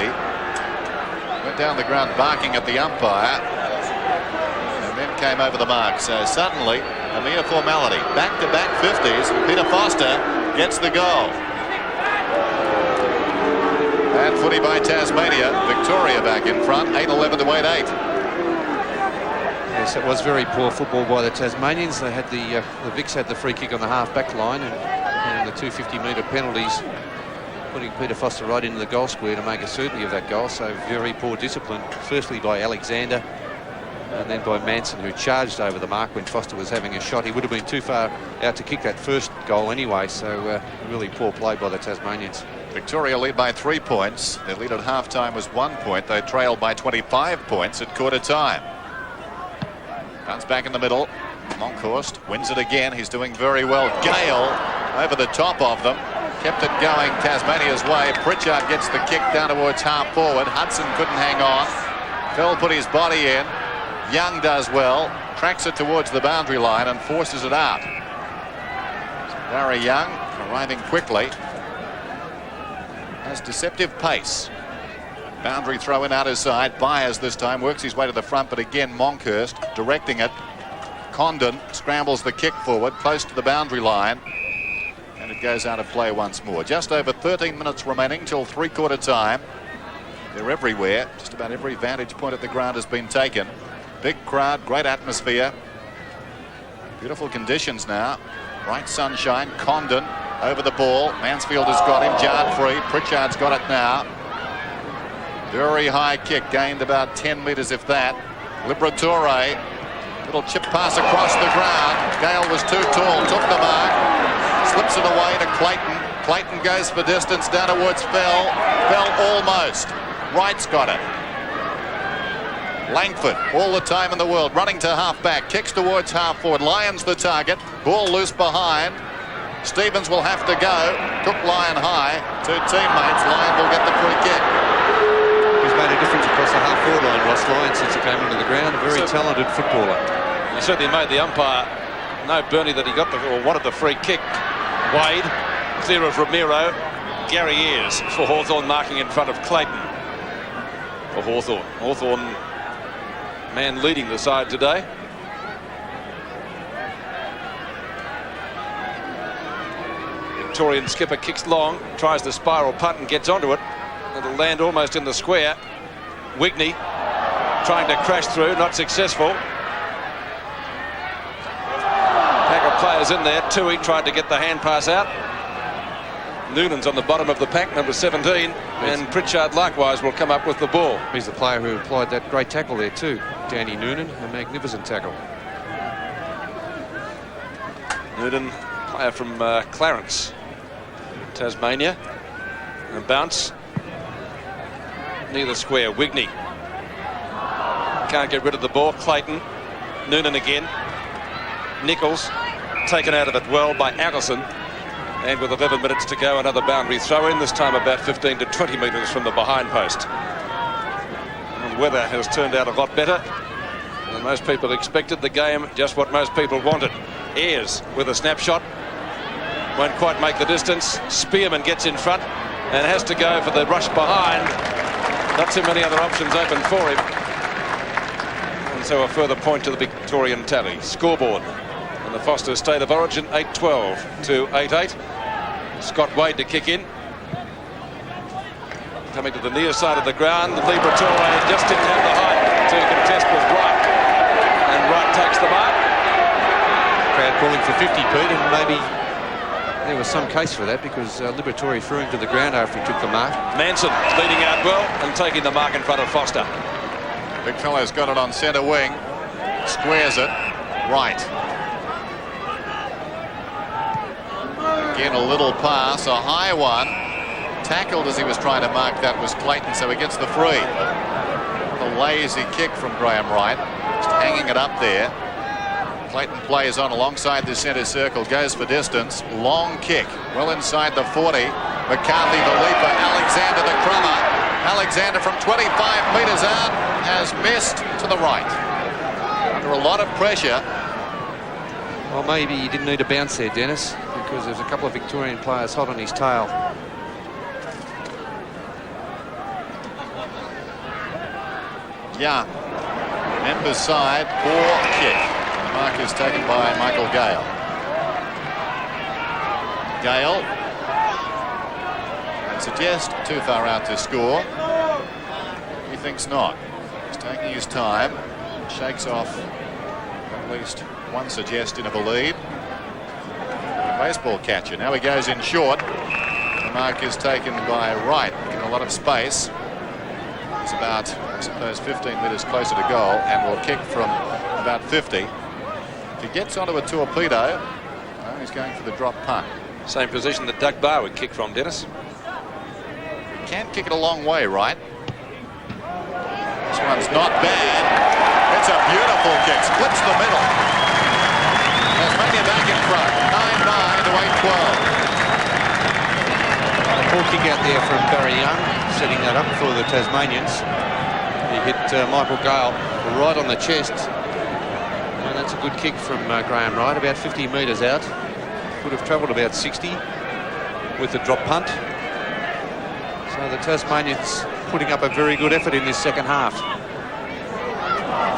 Went down the ground barking at the umpire and then came over the mark. So suddenly a mere formality. Back-to-back 50s, and Peter Foster gets the goal. Bad footy by Tasmania. Victoria back in front, 8-11 to 8-8. Yes, it was very poor football by the Tasmanians. They had the Vics had the free kick on the half-back line, and the 250-metre penalties, putting Peter Foster right into the goal square to make a certainty of that goal. So very poor discipline, firstly by Alexander, and then by Manson, who charged over the mark when Foster was having a shot. He would have been too far out to kick that first goal anyway, so really poor play by the Tasmanians. Victoria lead by 3 points. Their lead at half-time was 1 point. They trailed by 25 points at quarter time. Bounce back in the middle. Monkhorst wins it again. He's doing very well. Gale over the top of them. Kept it going Tasmania's way. Pritchard gets the kick down towards half forward. Hudson couldn't hang on. Fell put his body in. Young does well. Tracks it towards the boundary line and forces it out. Barry Young arriving quickly. Has deceptive pace. Boundary throw in out his side. Byers this time works his way to the front, but again Monkhorst directing it. Condon scrambles the kick forward close to the boundary line, and it goes out of play once more. Just over 13 minutes remaining till three-quarter time. They're everywhere. Just about every vantage point at the ground has been taken. Big crowd, great atmosphere. Beautiful conditions now. Bright sunshine. Condon over the ball. Mansfield has got him, jarred free. Pritchard's got it now. Very high kick, gained about 10 metres if that. Liberatore, little chip pass across the ground. Gale was too tall, took the mark, slips it away to Clayton. Clayton goes for distance down towards Fell. Fell almost. Wright's got it. Langford, all the time in the world, running to half-back, kicks towards half-forward. Lyon's the target, ball loose behind. Stevens will have to go. Took Lyon high. Two teammates. Lyon will get the free kick. He's made a difference across the half-forward line, Ross Lyon, since he came into the ground. A very talented footballer. He certainly made the umpire no Bernie that he got or wanted the free kick. Wade, clear of Ramiro. Gary Ayres for Hawthorn, marking in front of Clayton for Hawthorn. Hawthorn, man leading the side today. Victorian skipper kicks long, tries the spiral punt and gets onto it. It'll land almost in the square. Whitney trying to crash through, not successful. Pack of players in there. Tui tried to get the hand pass out. Noonan's on the bottom of the pack, number 17, and Pritchard likewise will come up with the ball. He's the player who applied that great tackle there too, Danny Noonan, a magnificent tackle. Noonan, player from Clarence, Tasmania. And a bounce near the square. Wigney can't get rid of the ball. Clayton, Noonan again. Nichols taken out of it well by Allison, and with 11 minutes to go, another boundary throw in, this time about 15 to 20 metres from the behind post. And the weather has turned out a lot better than most people expected. The game just what most people wanted. Ayres with a snapshot, won't quite make the distance. Spearman gets in front and has to go for the rush behind. Not too many other options open for him, and so a further point to the Victorian tally. Scoreboard in the Foster State of Origin, 8-12 to 8-8. Scott Wade to kick in. Coming to the near side of the ground, Liberatore just didn't have the height to contest with Wright, and Wright takes the mark. Crowd calling for 50, Pete, and maybe there was some case for that, because Liberatore threw him to the ground after he took the mark. Manson leading out well and taking the mark in front of Foster. Big fellow's got it on centre wing. Squares it. Right. Again, a little pass, a high one. Tackled as he was trying to mark that was Clayton, so he gets the free. A lazy kick from Graham Wright. Just hanging it up there. Clayton plays on alongside the centre circle, goes for distance. Long kick, well inside the 40. McCarthy the leaper, Alexander the crummer. Alexander from 25 metres out has missed to the right. Under a lot of pressure. Well, maybe he didn't need a bounce there, Dennis, because there's a couple of Victorian players hot on his tail. Young. Members side, poor kick. The mark is taken by Michael Gale. Gale. I'd suggest too far out to score. He thinks not. He's taking his time. Shakes off at least one suggestion of a lead. Baseball catcher. Now he goes in short. The mark is taken by Wright in a lot of space. He's about, I suppose, 15 metres closer to goal and will kick from about 50. If he gets onto a torpedo, well, he's going for the drop punt. Same position that Doug Barr would kick from, Dennis. Can't kick it a long way, right? This one's not bad. It's a beautiful kick. Splits the middle. Tasmania back in front. 9-9 to 8-12. A poor kick out there from Barry Young, setting that up for the Tasmanians. He hit Michael Gale right on the chest. And that's a good kick from Graham Wright, about 50 metres out. Would have travelled about 60 with the drop punt. So the Tasmanians putting up a very good effort in this second half.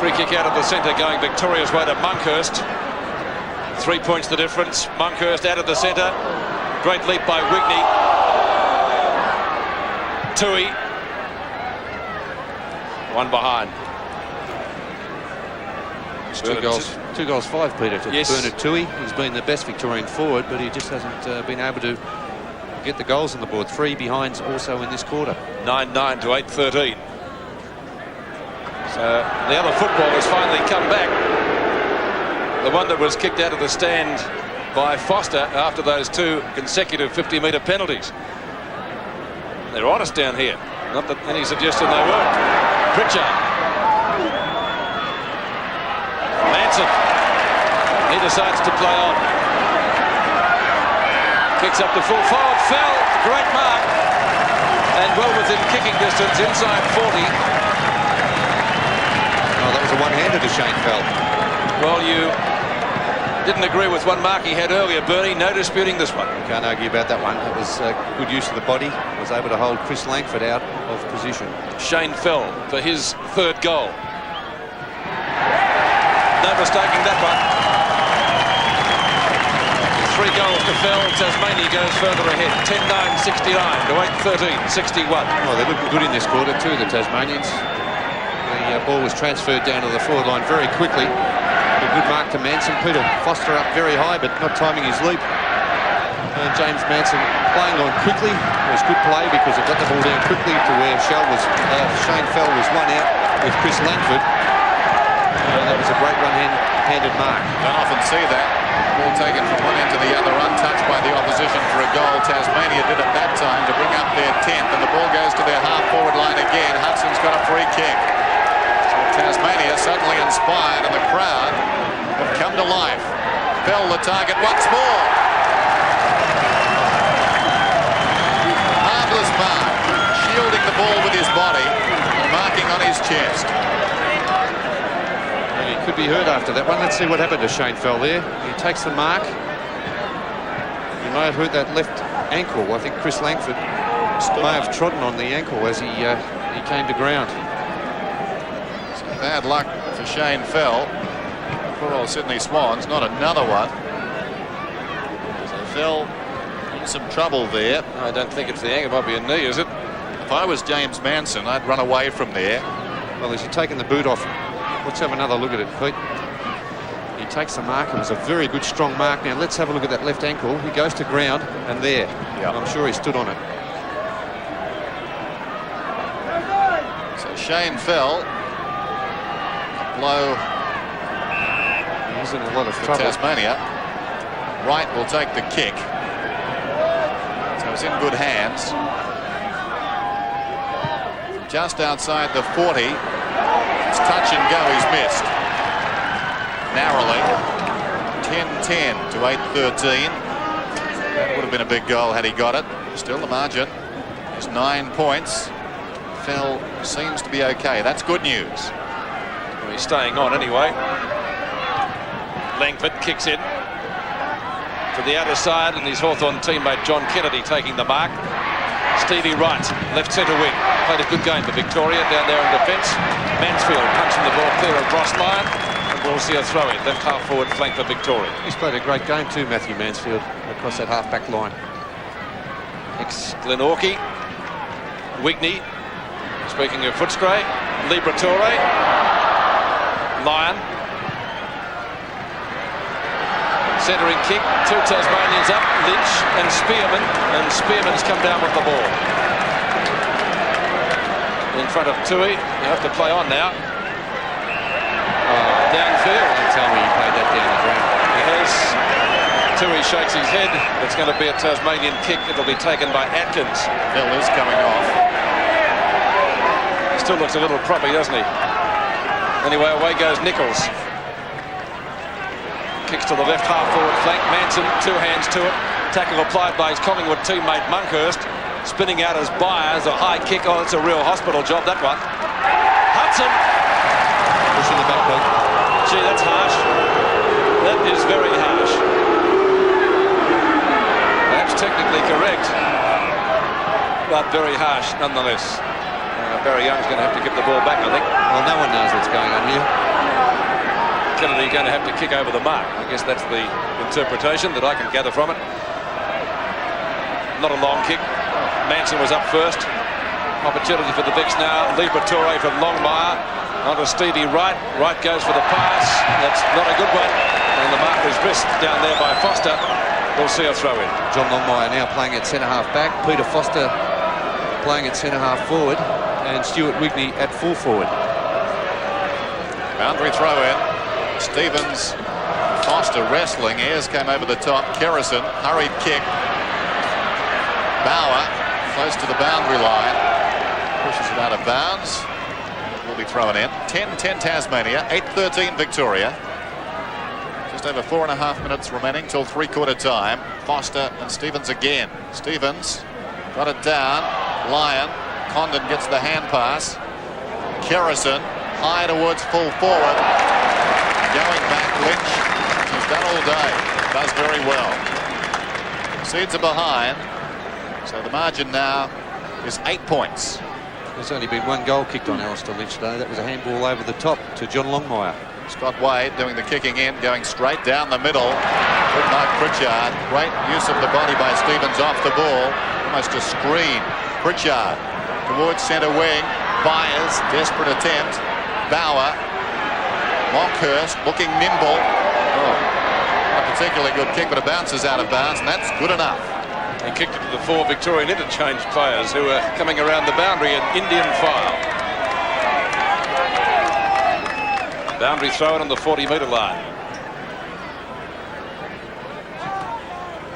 Free kick out of the centre going Victoria's way to Monkhurst. 3 points the difference. Monkhurst out of the centre. Great leap by Whitten. Tui. One behind. It's 2 goals 5, Peter, to Bernard Tui. He's been the best Victorian forward, but he just hasn't been able to get the goals on the board. 3 behinds also in this quarter. 9-9 to 8-13. So the other football has finally come back. The one that was kicked out of the stand by Foster after those 2 consecutive 50-metre penalties. They're honest down here. Not that any suggestion they weren't. Pritchard. Manson. He decides to play on. Kicks up to full forward. Fell. Great mark. And well within kicking distance inside 40. Oh, that was a one-hander to Shane Fell. Well, you didn't agree with one mark he had earlier, Bernie. No disputing this one. Can't argue about that one. It was good use of the body. Was able to hold Chris Langford out of position. Shane Fell for his 3rd goal. No mistaking that one. 3 goals to Fell. Tasmania goes further ahead. 10-9, 69 to 8-13, 61. Oh, they're looking good in this quarter too, the Tasmanians. The ball was transferred down to the forward line very quickly. A good mark to Manson. Peter Foster up very high, but not timing his leap. And James Manson playing on quickly. It was good play because it got the ball down quickly to where Shane Fell was one out with Chris Langford. And that was a great one-handed mark. Don't often see that. Ball taken from one end to the other, untouched by the opposition for a goal. Tasmania did at that time to bring up their 10th, and the ball goes to their half-forward line again. Hudson's got a free kick. Tasmania suddenly inspired, and the crowd have come to life. Fell the target once more. Harmless mark, shielding the ball with his body, marking on his chest. He could be hurt after that one. Let's see what happened to Shane Fell there. He takes the mark. He may have hurt that left ankle. I think Chris Langford may have trodden on the ankle as he came to ground. Bad luck for Shane Fell. Poor old Sydney Swans, not another one. So Fell in some trouble there. I don't think it's the ankle. It might be a knee, is it? If I was James Manson, I'd run away from there. Well, as he's taken the boot off, let's have another look at it, Pete. He takes the mark. It was a very good, strong mark. Now, let's have a look at that left ankle. He goes to ground, and there. Yep. I'm sure he stood on it. So Shane Fell. Blow. He's in a lot of trouble. Tasmania. Wright will take the kick. So it's in good hands. Just outside the 40. It's touch and go. He's missed. Narrowly. 10-10 to 8-13. That would have been a big goal had he got it. Still the margin is 9 points. Fell seems to be okay. That's good news. He's staying on anyway. Langford kicks in to the outer side, and his Hawthorn teammate John Kennedy taking the mark. Stevie Wright, left centre wing. Played a good game for Victoria down there in defence. Mansfield punching the ball clear of Ross Lyon. And we'll see a throw in. Left half forward flank for Victoria. He's played a great game too, Matthew Mansfield, across that half-back line. Glenorchy. Whitney. Speaking of Footscray. Liberatore. Lyon. Centering kick, 2 Tasmanians up, Lynch and Spearman's come down with the ball. In front of Tui, you have to play on now. Downfield. Don't tell me he played that down the ground. As Tui shakes his head, it's going to be a Tasmanian kick. It'll be taken by Atkins. Hill is coming off. He still looks a little proppy, doesn't he? Anyway, away goes Nichols. Kicks to the left half forward flank. Manson, 2 hands to it. Tackle applied by his Collingwood teammate Monkhurst. Spinning out as Byers. A high kick. Oh, it's a real hospital job, that one. Hudson. Pushing the back leg. Gee, that's harsh. That is very harsh. Perhaps technically correct, but very harsh nonetheless. Barry Young's going to have to give the ball back, I think. Well, no one knows what's going on here. Kennedy going to have to kick over the mark. I guess that's the interpretation that I can gather from it. Not a long kick. Manson was up first. Opportunity for the Vicks now. Liberatore from Longmire. Onto Stevie Wright. Wright goes for the pass. That's not a good one. And the mark is missed down there by Foster. We'll see a throw in. John Longmire now playing at centre-half back. Peter Foster playing at centre-half forward. And Stuart Whitney at full forward. Boundary throw in. Stevens, Foster wrestling. Ayres came over the top. Kerrison, hurried kick. Bauer, close to the boundary line. Pushes it out of bounds. Will be thrown in. 10-10 Tasmania, 8-13 Victoria. Just over 4.5 minutes remaining till three-quarter time. Foster and Stevens again. Stevens got it down. Lyon. Condon gets the hand pass. Kerrison, high towards full forward. Going back, Lynch, he's done all day, does very well. Seeds are behind, so the margin now is 8 points. There's only been 1 goal kicked on Alistair Lynch today. That was a handball over the top to John Longmire. Scott Wade doing the kicking in, going straight down the middle. Good mark Pritchard, great use of the body by Stevens off the ball. Almost a screen. Pritchard towards centre wing. Byers, desperate attempt. Bauer. Monkhurst looking nimble. Oh, not a particularly good kick, but it bounces out of bounds, and that's good enough. He kicked it to the 4 Victorian interchange players who are coming around the boundary in Indian file. Boundary throw in on the 40-metre line.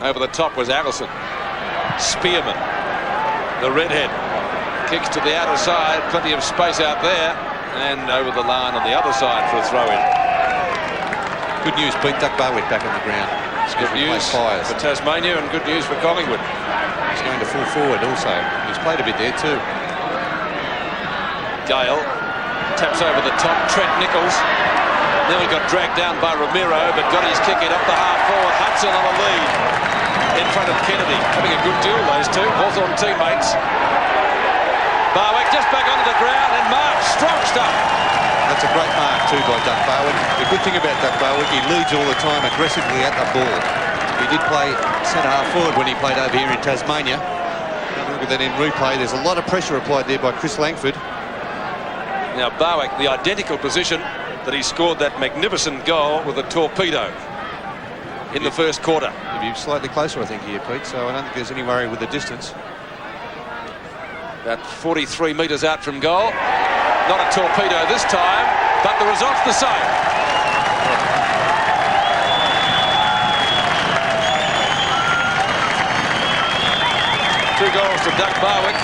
Over the top was Allison. Spearman, the redhead, kicks to the outer side. Plenty of space out there. And over the line on the other side for a throw-in. Good news, Pete. Doug Barwick back on the ground. It's good news for Tasmania and good news for Collingwood. He's going to full forward also. He's played a bit there too. Gale taps over the top. Trent Nichols nearly got dragged down by Ramiro, but got his kick in up the half forward. Hudson on a lead in front of Kennedy. Having a good duel, those two. Hawthorn teammates. Barwick just back onto the ground and Mark, strong stuff. That's a great mark too by Doug Barwick. The good thing about Doug Barwick, he leads all the time aggressively at the ball. He did play centre-half forward when he played over here in Tasmania. Look at that in replay. There's a lot of pressure applied there by Chris Langford. Now Barwick, the identical position that he scored that magnificent goal with a torpedo in the first quarter. He'll be slightly closer, I think, here, Pete, so I don't think there's any worry with the distance. About 43 metres out from goal. Not a torpedo this time, but the result's the same. 2 goals to Doug Barwick.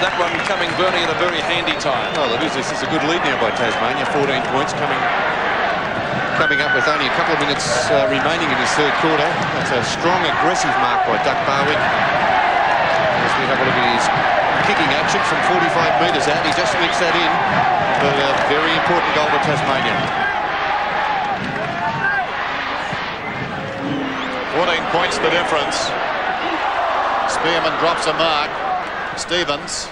That one coming Bernie at a very handy time. Well, this is a good lead now by Tasmania. 14 points coming up with only a couple of minutes remaining in this third quarter. That's a strong, aggressive mark by Doug Barwick. As we have a look at his kicking action from 45 metres out, he just mixed that in. But a very important goal for Tasmania. 14 points the difference. Spearman drops a mark. Stevens.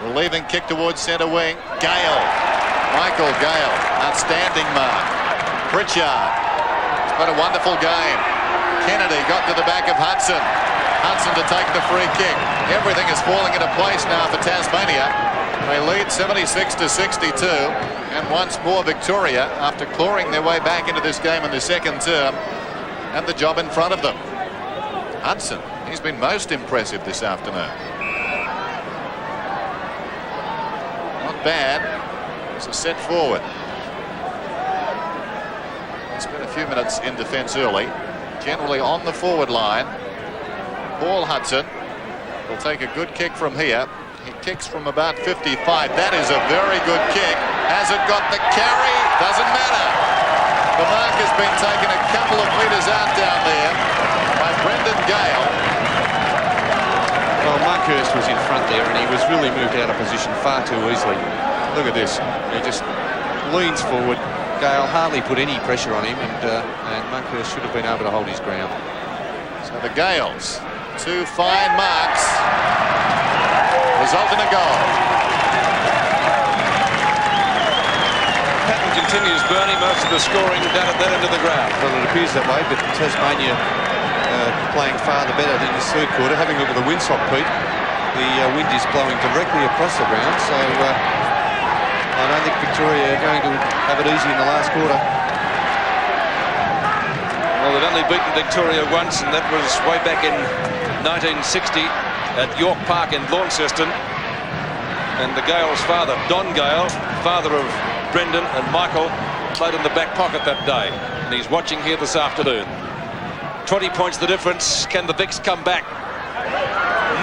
Relieving kick towards centre wing. Gale. Michael Gale. Outstanding mark. Pritchard. It's been a wonderful game. Kennedy got to the back of Hudson. Hudson to take the free kick. Everything is falling into place now for Tasmania. They lead 76-62, and once more Victoria, after clawing their way back into this game in the second term, have the job in front of them. Hudson, he's been most impressive this afternoon. Not bad. It's a set forward. It's been a few minutes in defence early. Generally on the forward line. Paul Hudson will take a good kick from here. He kicks from about 55. That is a very good kick. Has it got the carry? Doesn't matter. The mark has been taken a couple of metres out down there by Brendan Gale. Well, Markhurst was in front there, and he was really moved out of position far too easily. Look at this. He just leans forward. Gale hardly put any pressure on him, and Markhurst should have been able to hold his ground. So the Gales, 2 fine marks, result in a goal. Pattern continues, Bernie. Most of the scoring down at that end of the ground. Well, it appears that way, but Tasmania playing far the better in this third quarter. Having a look at the windsock, Pete, the wind is blowing directly across the ground, so I don't think Victoria are going to have it easy in the last quarter. Well, they've only beaten Victoria once, and that was way back in 1960 at York Park in Launceston. And the Gale's father, Don Gale, father of Brendan and Michael, played in the back pocket that day, and he's watching here this afternoon. 20 points the difference. Can the Vicks come back?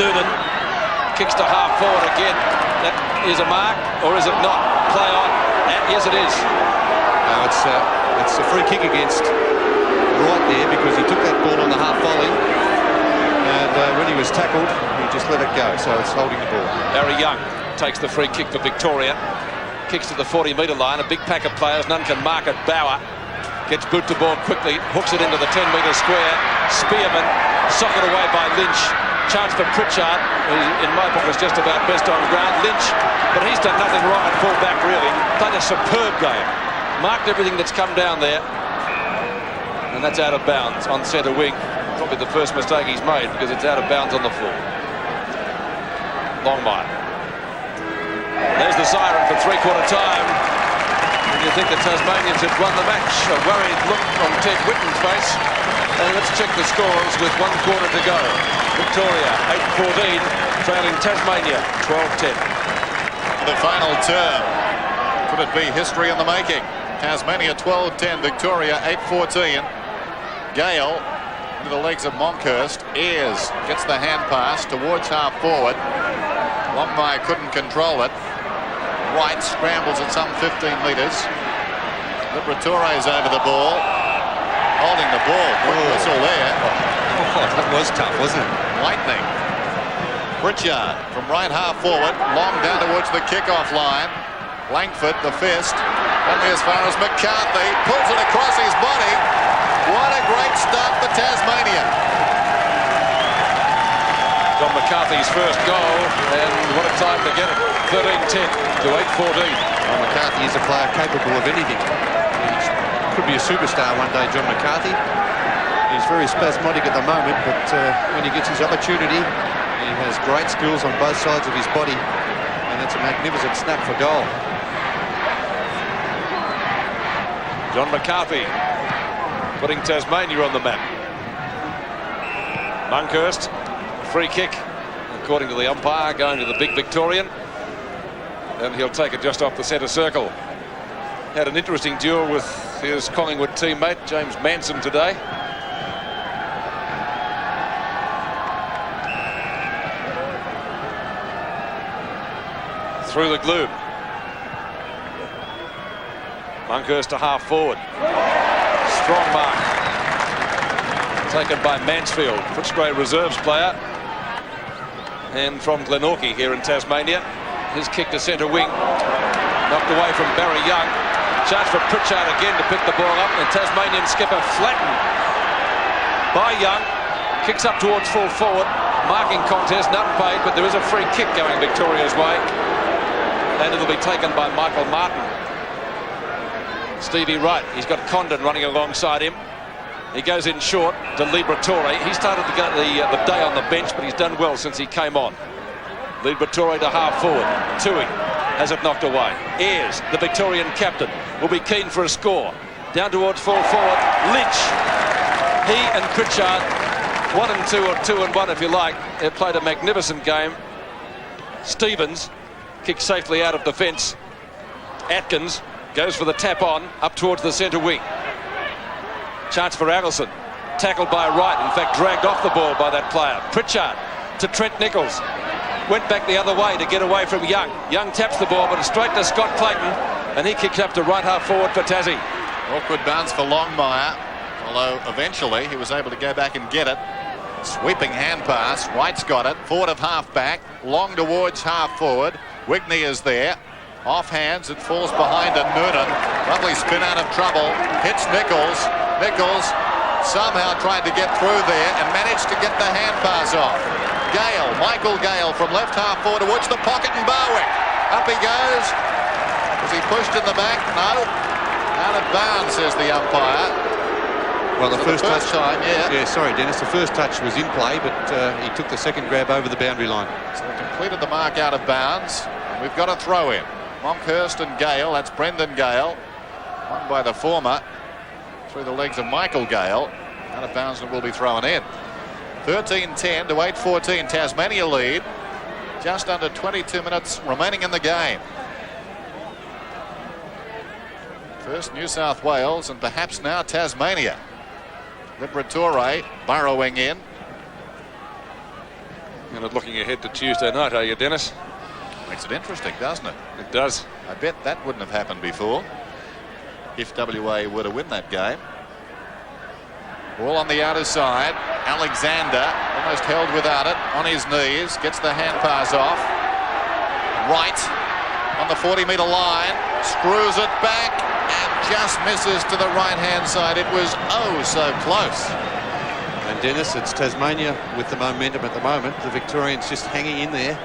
Noonan kicks to half forward again. That is a mark, or is it not? Play on. And yes, it is. No, it's a free kick against right there, because he took that ball on the half volley, and when he was tackled, he just let it go. So it's holding the ball. Barry Young takes the free kick for Victoria. Kicks to the 40-metre line. A big pack of players. None can mark it. Bauer gets boot to ball quickly. Hooks it into the 10-metre square. Spearman socket away by Lynch. Chance for Pritchard, who in my book is just about best on ground. Lynch, but he's done nothing wrong at full back really. Played a superb game. Marked everything that's come down there. And that's out of bounds on centre wing. Probably the first mistake he's made, because it's out of bounds on the floor. Longmire. There's the siren for three-quarter time. And you think the Tasmanians had won the match. A worried look on Ted Whitten's face. And let's check the scores with 1 quarter to go. Victoria 8-14, trailing Tasmania 12-10. The final term. Could it be history in the making? Tasmania 12-10, Victoria 8-14. Gale into the legs of Monkhurst. Ayres gets the hand pass towards half forward. Longmire couldn't control it. White scrambles at some 15 metres. Liberatore's over the ball. Holding the ball. Quick whistle there. Oh, that was tough, wasn't it? Lightning. Pritchard from right half forward. Long down towards the kickoff line. Langford, the fist. Only as far as McCarthy. Pulls it across his body. What a great start for Tasmania. John McCarthy's first goal, and what a time to get it. 13-10 to 8-14. Well, McCarthy is a player capable of anything. He could be a superstar one day, John McCarthy. He's very spasmodic at the moment, but when he gets his opportunity, he has great skills on both sides of his body, and it's a magnificent snap for goal. John McCarthy putting Tasmania on the map. Monkhurst, free kick, according to the umpire, going to the big Victorian, and he'll take it just off the centre circle. Had an interesting duel with his Collingwood teammate James Manson today. Through the gloom. Monkhurst to half forward. Strong mark. Taken by Mansfield, Footscray reserves player. And from Glenorchy here in Tasmania. His kick to centre wing. Knocked away from Barry Young. Chance for Pritchard again to pick the ball up. And Tasmanian skipper flattened by Young. Kicks up towards full forward. Marking contest, none paid, but there is a free kick going Victoria's way. And it'll be taken by Michael Martin. Stevie Wright, he's got Condon running alongside him. He goes in short to Liberatore. He started the day on the bench, but he's done well since he came on. Liberatore to half forward. Tui has it knocked away. Ayres, the Victorian captain, will be keen for a score. Down towards full forward. Lynch. He and Pritchard, 1 and 2 or 2 and 1 if you like. They've played a magnificent game. Stevens kicks safely out of defence. Atkins goes for the tap on up towards the centre wing. Chance for Allison. Tackled by Wright. In fact, dragged off the ball by that player. Pritchard to Trent Nichols. Went back the other way to get away from Young. Young taps the ball, but it's straight to Scott Clayton, and he kicks up to right half forward for Tassie. Awkward bounce for Longmire, although eventually he was able to go back and get it. Sweeping hand pass. White's got it. Forward of half back. Long towards half forward. Wigney is there. Off hands. It falls behind a Noonan. Lovely spin out of trouble. Hits Nichols. Nichols somehow tried to get through there and managed to get the hand pass off. Gale, Michael Gale from left half forward towards the pocket and Barwick. Up he goes. Was he pushed in the back? No. Out of bounds, says the umpire. Well, the first time, yeah. Yeah, sorry, Dennis. The first touch was in play, but he took the second grab over the boundary line. So they completed the mark out of bounds. And we've got a throw in. Monkhurst and Gale. That's Brendan Gale. Won by the former through the legs of Michael Gale. Out of bounds and will be thrown in. 13-10 to 8-14. Tasmania lead. Just under 22 minutes remaining in the game. First New South Wales and perhaps now Tasmania. Liberatore burrowing in. You're not looking ahead to Tuesday night, are you, Dennis? Makes it interesting, doesn't it? It does. I bet that wouldn't have happened before if WA were to win that game. Ball on the outer side. Alexander almost held without it. On his knees. Gets the hand pass off. Wright on the 40-metre line. Screws it back and just misses to the right-hand side. It was oh so close. And Dennis, it's Tasmania with the momentum at the moment. The Victorians just hanging in there.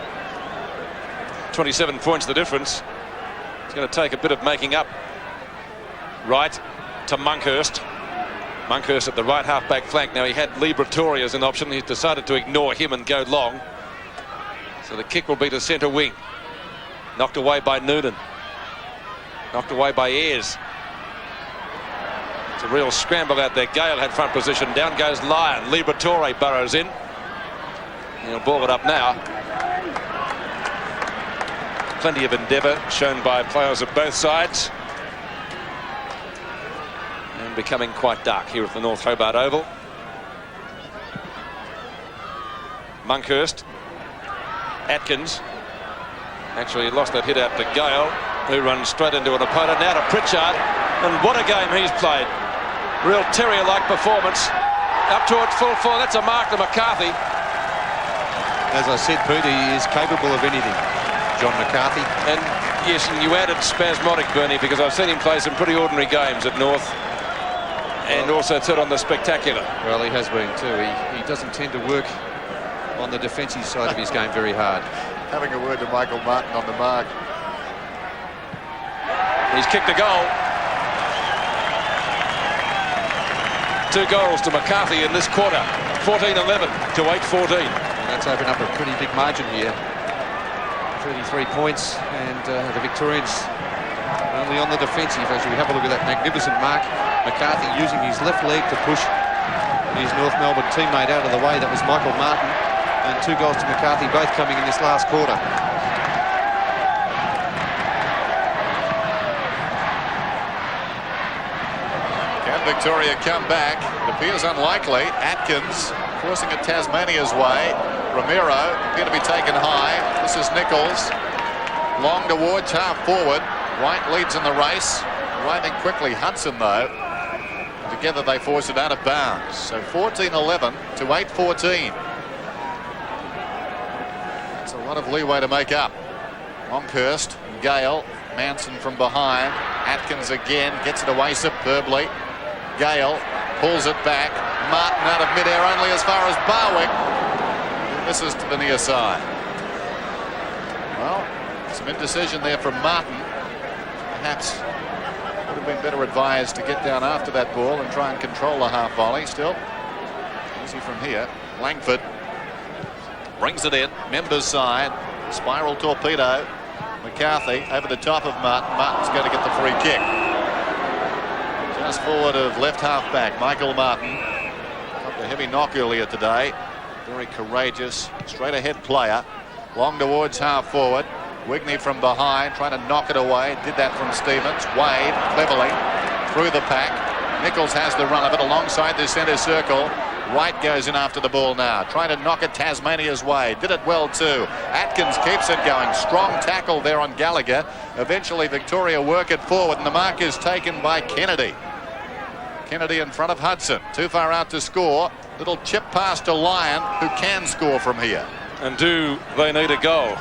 27 points the difference. It's going to take a bit of making up. Right to Monkhurst. Monkhurst at the right half-back flank. Now he had Liberatore as an option. He's decided to ignore him and go long. So the kick will be to centre wing. Knocked away by Noonan. Knocked away by Ayres. It's a real scramble out there. Gale had front position. Down goes Lyon. Liberatore burrows in. He'll ball it up now. Plenty of endeavour shown by players of both sides. And becoming quite dark here at the North Hobart Oval. Monkhurst. Atkins. Actually lost that hit out to Gale, who runs straight into an opponent. Now to Pritchard. And what a game he's played. Real terrier-like performance. Up towards full forward. That's a mark to McCarthy. As I said, Pete, he is capable of anything, John McCarthy. And yes, and you added spasmodic, Bernie, because I've seen him play some pretty ordinary games at North. And also turn on the spectacular. Well, he has been too. He doesn't tend to work on the defensive side of his game very hard. Having a word to Michael Martin on the mark. He's kicked a goal. 2 goals to McCarthy in this quarter. 14-11 to 8-14. And that's opened up a pretty big margin here. 33 points, and the Victorians only on the defensive. As we have a look at that magnificent mark, McCarthy using his left leg to push his North Melbourne teammate out of the way. That was Michael Martin. And 2 goals to McCarthy, both coming in this last quarter. Can Victoria come back? It appears unlikely. Atkins forcing it Tasmania's way. Romero appear to be taken high. This is Nichols. Long towards half forward. White leads in the race. Arriving quickly. Hudson, though. Together they force it out of bounds. So 14-11 to 8-14. It's a lot of leeway to make up. Monkhurst, Gale, Manson from behind. Atkins again gets it away superbly. Gale pulls it back. Martin out of midair only as far as Barwick. Misses to the near side. Well, some indecision there from Martin. Perhaps would have been better advised to get down after that ball and try and control the half volley. Still easy from here. Langford brings it in. Members side. Spiral torpedo. McCarthy over the top of Martin. Martin's going to get the free kick. Just forward of left half back Michael Martin. Got the heavy knock earlier today. Very courageous, straight ahead player. Long towards half forward. Whitten from behind, trying to knock it away. Did that from Stevens. Wade, cleverly, through the pack. Nichols has the run of it alongside the centre circle. White goes in after the ball now, trying to knock it Tasmania's way. Did it well too. Atkins keeps it going. Strong tackle there on Gallagher. Eventually Victoria work it forward, and the mark is taken by Kennedy. Kennedy in front of Hudson. Too far out to score. Little chip pass to Lyon, who can score from here. And do they need a goal?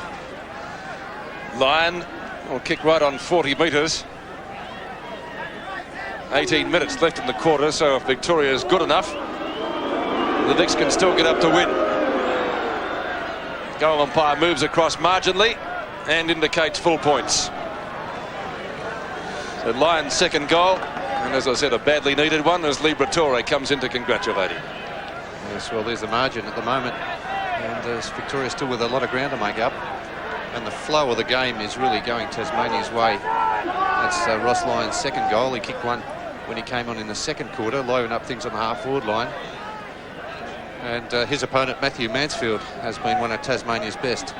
Lyon will kick right on 40 metres. 18 minutes left in the quarter, so if Victoria is good enough, the Vicks can still get up to win. Goal umpire moves across marginally and indicates full points. So Lyon's second goal, and as I said, a badly needed one as Liberatore comes in to congratulate him. Yes, well, there's the margin at the moment, and Victoria still with a lot of ground to make up. And the flow of the game is really going Tasmania's way. That's Ross Lyon's second goal. He kicked one when he came on in the second quarter, loading up things on the half-forward line. And his opponent, Matthew Mansfield, has been one of Tasmania's best.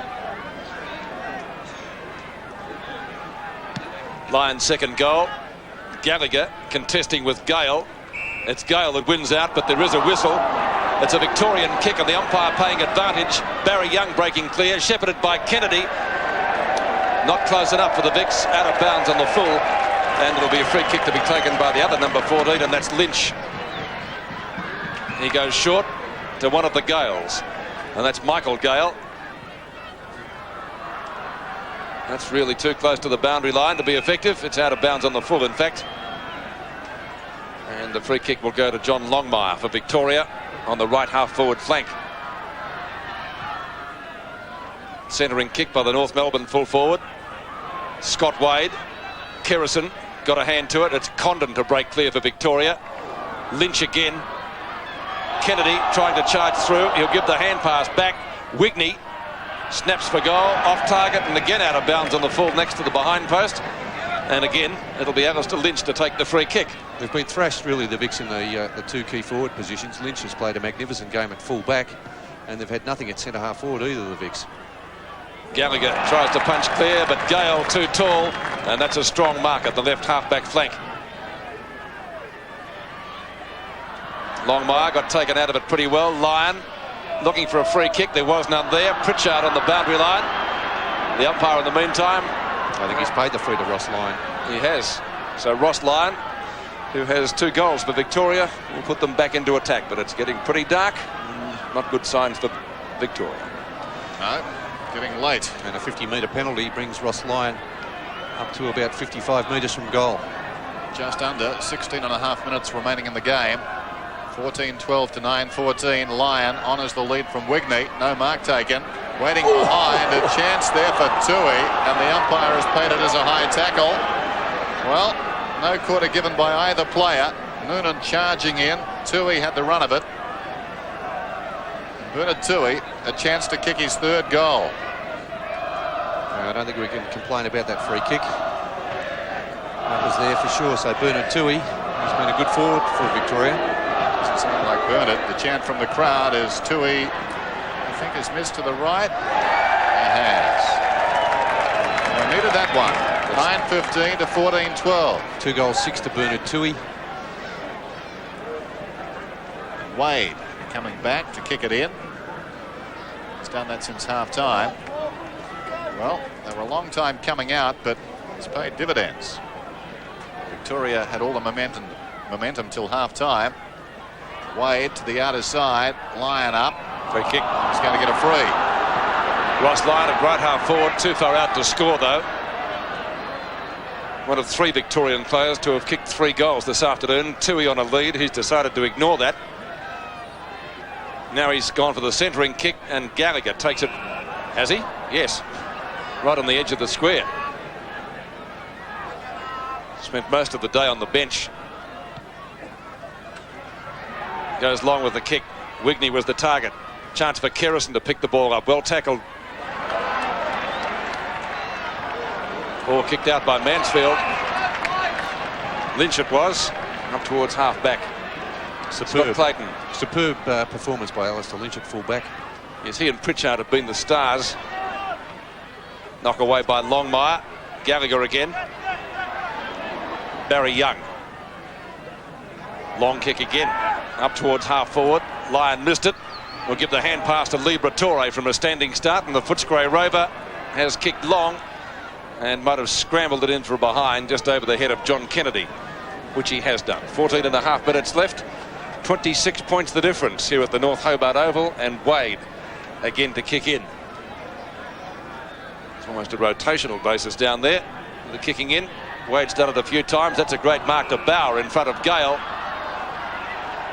Lyon's second goal. Gallagher contesting with Gale. It's Gale that wins out, but there is a whistle. It's a Victorian kick, and the umpire paying advantage. Barry Young breaking clear, shepherded by Kennedy. Not close enough for the Vicks, out of bounds on the full, and it'll be a free kick to be taken by the other number 14, and that's Lynch. He goes short to one of the Gales, and that's Michael Gale. That's really too close to the boundary line to be effective. It's out of bounds on the full, in fact. And the free kick will go to John Longmire for Victoria on the right half forward flank. Centering kick by the North Melbourne full forward. Scott Wade. Kerrison got a hand to it. It's Condon to break clear for Victoria. Lynch again. Kennedy trying to charge through. He'll give the hand pass back. Whitten snaps for goal. Off target and again out of bounds on the full next to the behind post. And again, it'll be Alistair Lynch to take the free kick. They've been thrashed, really, the Vicks in the two key forward positions. Lynch has played a magnificent game at full back, and they've had nothing at centre half forward either, the Vicks. Gallagher tries to punch clear, but Gale too tall, and that's a strong mark at the left half-back flank. Longmire got taken out of it pretty well. Lyon looking for a free kick. There was none there. Pritchard on the boundary line. The umpire in the meantime. I think he's paid the free to Ross Lyon. He has. So Ross Lyon, who has 2 goals for Victoria, will put them back into attack, but it's getting pretty dark. Not good signs for Victoria. No, getting late. And a 50-metre penalty brings Ross Lyon up to about 55 metres from goal. Just under 16 and a half minutes remaining in the game. 14-12 to 9-14. Lyon honours the lead from Whitten. No mark taken. Waiting behind, a chance there for Tui, and the umpire has paid it as a high tackle. Well, no quarter given by either player. Noonan charging in. Tui had the run of it. Bernard Tui, a chance to kick his 3rd goal. I don't think we can complain about that free kick. That was there for sure. So Bernard Tui has been a good forward for Victoria. Doesn't sound like Bernard. The chant from the crowd is Tui, I think, has missed to the right. He has. We needed that one. 9-15 to 14-12. 2 goals, 6 to Bernard Tui. Wade coming back to kick it in. He's done that since half-time. Well, they were a long time coming out, but it's paid dividends. Victoria had all the momentum till half-time. Wade to the outer side. Lyon up. Free kick. He's going to get a free. Ross Lyon at right half forward, too far out to score though. one of 3 Victorian players to have kicked 3 goals this afternoon. Tui on a lead. He's decided to ignore that. Now he's gone for the centering kick, and Gallagher takes it. Has he? Yes. Right on the edge of the square. Spent most of the day on the bench. Goes long with the kick. Wigney was the target. Chance for Kerrison to pick the ball up. Well tackled. Ball kicked out by Mansfield. Lynch it was. Up towards half back. Superb. Clayton. Superb performance by Alistair Lynch at full back. Yes, he and Pritchard have been the stars. Knock away by Longmire. Gallagher again. Barry Young. Long kick again. Up towards half forward. Lyon missed it. We'll give the hand pass to Liberatore from a standing start, and the Footscray Rover has kicked long and might have scrambled it in for a behind just over the head of John Kennedy, which he has done. 14.5 minutes left. 26 points the difference here at the North Hobart Oval, and Wade again to kick in. It's almost a rotational basis down there. The kicking in. Wade's done it a few times. That's a great mark to Bauer in front of Gale.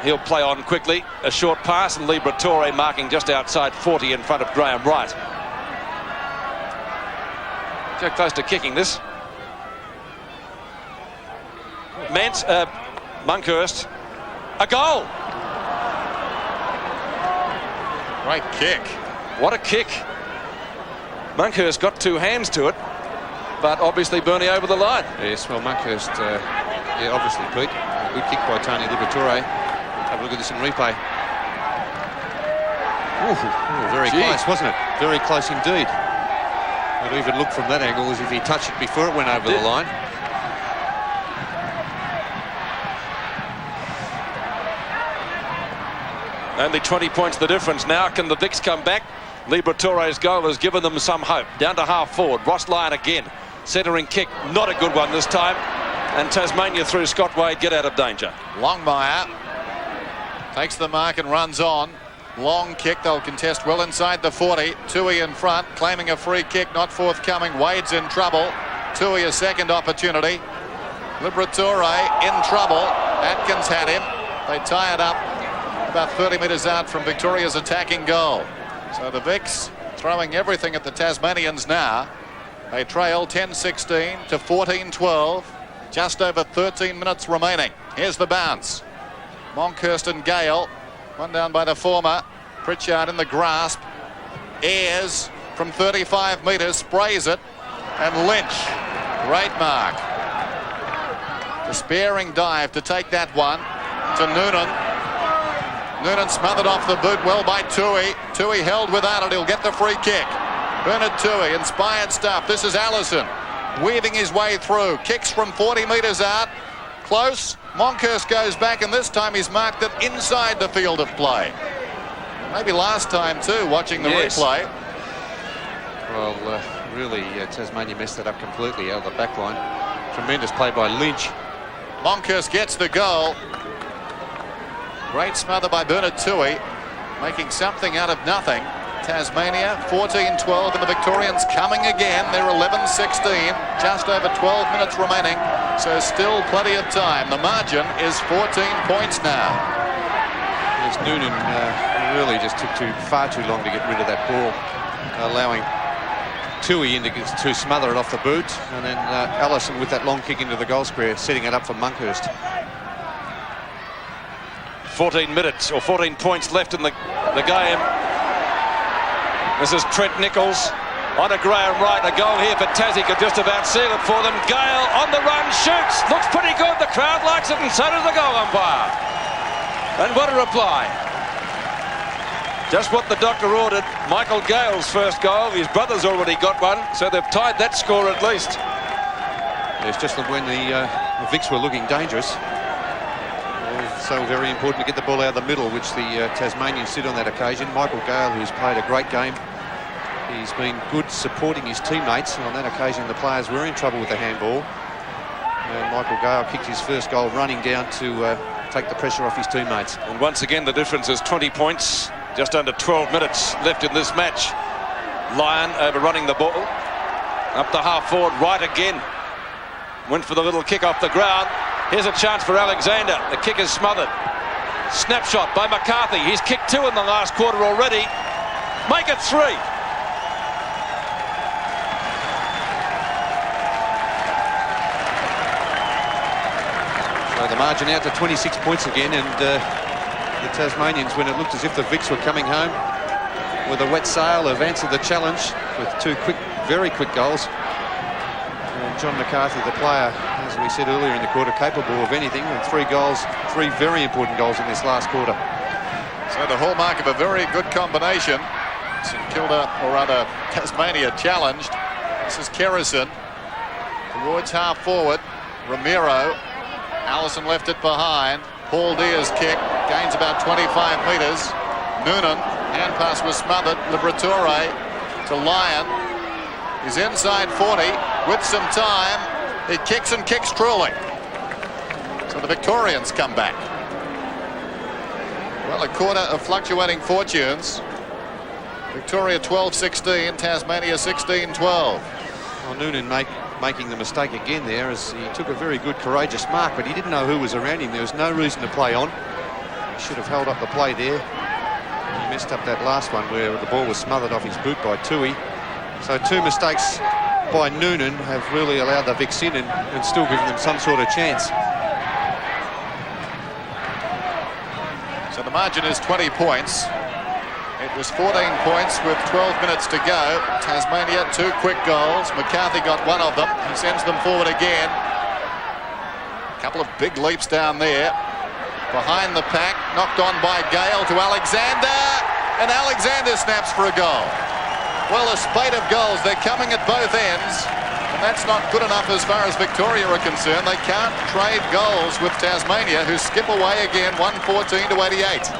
He'll play on quickly. A short pass, and Liberatore marking just outside 40 in front of Graham Wright. So close to kicking this. Monkhurst. A goal! Great kick. What a kick. Monkhurst got 2 hands to it, but obviously Bernie over the line. Yes, well, Monkhurst, yeah, obviously, Pete. A good kick by Tony Liberatore. Have a look at this in replay. Ooh, very close, wasn't it? Very close indeed. It even looked from that angle as if he touched it before it went over the line. Only 20 points the difference now. Can the Vicks come back? Liberatore's goal has given them some hope. Down to half forward. Ross Lyon again. Centering kick. Not a good one this time. And Tasmania through Scott Wade get out of danger. Longmire takes the mark and runs on. Long kick. They'll contest well inside the 40. Tui in front, claiming a free kick. Not forthcoming. Wade's in trouble. Tui a second opportunity. Liberatore in trouble. Atkins had him. They tie it up about 30 metres out from Victoria's attacking goal. So the Vicks throwing everything at the Tasmanians now. They trail 10-16 to 14-12. Just over 13 minutes remaining. Here's the bounce. Monkhurst and Gale. One down by the former. Pritchard in the grasp. Ayres from 35 metres sprays it. And Lynch. Great mark. Despairing dive to take that one to Noonan. Noonan smothered off the boot well by Tui. Tui held without it. He'll get the free kick. Bernard Tui, inspired stuff. This is Allison weaving his way through. Kicks from 40 metres out. Close. Monkhurst goes back, and this time he's marked it inside the field of play. Maybe last time too, watching the replay. Well, really, Tasmania messed that up completely out of the back line. Tremendous play by Lynch. Monkhurst gets the goal. Great smother by Bernard Tui, making something out of nothing. Tasmania 14-12, and the Victorians coming again. They're 11-16, just over 12 minutes remaining, so still plenty of time. The margin is 14 points now. Yes, Noonan really just took far too long to get rid of that ball, allowing Tui in to smother it off the boot, and then Allison with that long kick into the goal square, setting it up for Monkhurst. 14 minutes or 14 points left in the game. This is Trent Nichols on a Graham Wright. A goal here for Tassie could just about seal it for them. Gale on the run, shoots, looks pretty good. The crowd likes it, and so does the goal umpire. And what a reply. Just what the doctor ordered. Michael Gale's first goal. His brother's already got one, so they've tied that score at least. It's just when the Vicks were looking dangerous. So very important to get the ball out of the middle, which the Tasmanians did on that occasion. Michael Gale, who's played a great game. He's been good supporting his teammates. And on that occasion, the players were in trouble with the handball. And Michael Gale kicked his first goal running down to take the pressure off his teammates. And once again, the difference is 20 points. Just under 12 minutes left in this match. Lyon overrunning the ball. Up the half forward, right again. Went for the little kick off the ground. Here's a chance for Alexander. The kick is smothered. Snapshot by McCarthy. He's kicked 2 in the last quarter already. Make it 3. So the margin out to 26 points again, and the Tasmanians, when it looked as if the Vicks were coming home with a wet sail, have answered the challenge with 2 quick, very quick goals. And John McCarthy, the player, as we said earlier in the quarter, capable of anything, and 3 goals, 3 very important goals in this last quarter. So the hallmark of a very good combination. St Kilda, or rather Tasmania, challenged. This is Kerrison towards half forward. Ramiro. Allison left it behind. Paul Deer's kick gains about 25 metres. Noonan, hand pass was smothered. Liberatore to Lyon. He's inside 40 with some time. He kicks and kicks truly. So the Victorians come back. Well, a quarter of fluctuating fortunes. Victoria 12-16, Tasmania 16-12. Well, Noonan making the mistake again there, as he took a very good, courageous mark, but he didn't know who was around him. There was no reason to play on. He should have held up the play there. He messed up that last one where the ball was smothered off his boot by Tui. So 2 mistakes by Noonan have really allowed the Vicks in and still given them some sort of chance. So the margin is 20 points. It was 14 points with 12 minutes to go. Tasmania, 2 quick goals. McCarthy got 1 of them. He sends them forward again. A couple of big leaps down there. Behind the pack, knocked on by Gale to Alexander. And Alexander snaps for a goal. Well, a spate of goals. They're coming at both ends. And that's not good enough as far as Victoria are concerned. They can't trade goals with Tasmania, who skip away again, 114 to 88.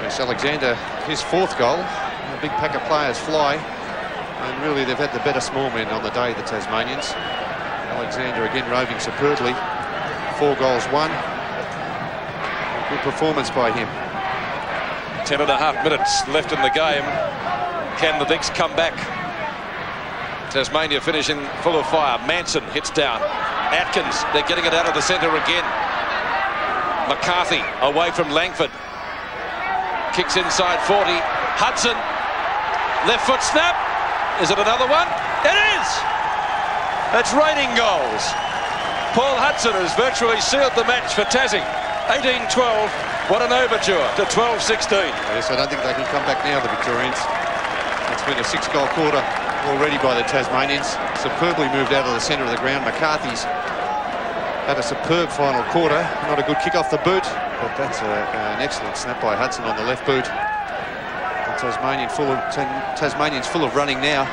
Yes, Alexander, his 4th goal. A big pack of players fly. And really, they've had the better small men on the day, the Tasmanians. Alexander again roving superbly. 4 goals, 1. Good performance by him. 10.5 minutes left in the game. Can the Vicks come back? Tasmania finishing full of fire. Manson hits down. Atkins, they're getting it out of the centre again. McCarthy away from Langford. Kicks inside 40. Hudson, left foot snap. Is it another one? It is! It's raining goals. Paul Hudson has virtually sealed the match for Tassie. 18-12. What an overture to 12-16. Yes, I don't think they can come back now, the Victorians. It's been a 6-goal quarter already by the Tasmanians. Superbly moved out of the centre of the ground. McCarthy's had a superb final quarter. Not a good kick off the boot, but that's an excellent snap by Hudson on the left boot. Tasmanians full of running now.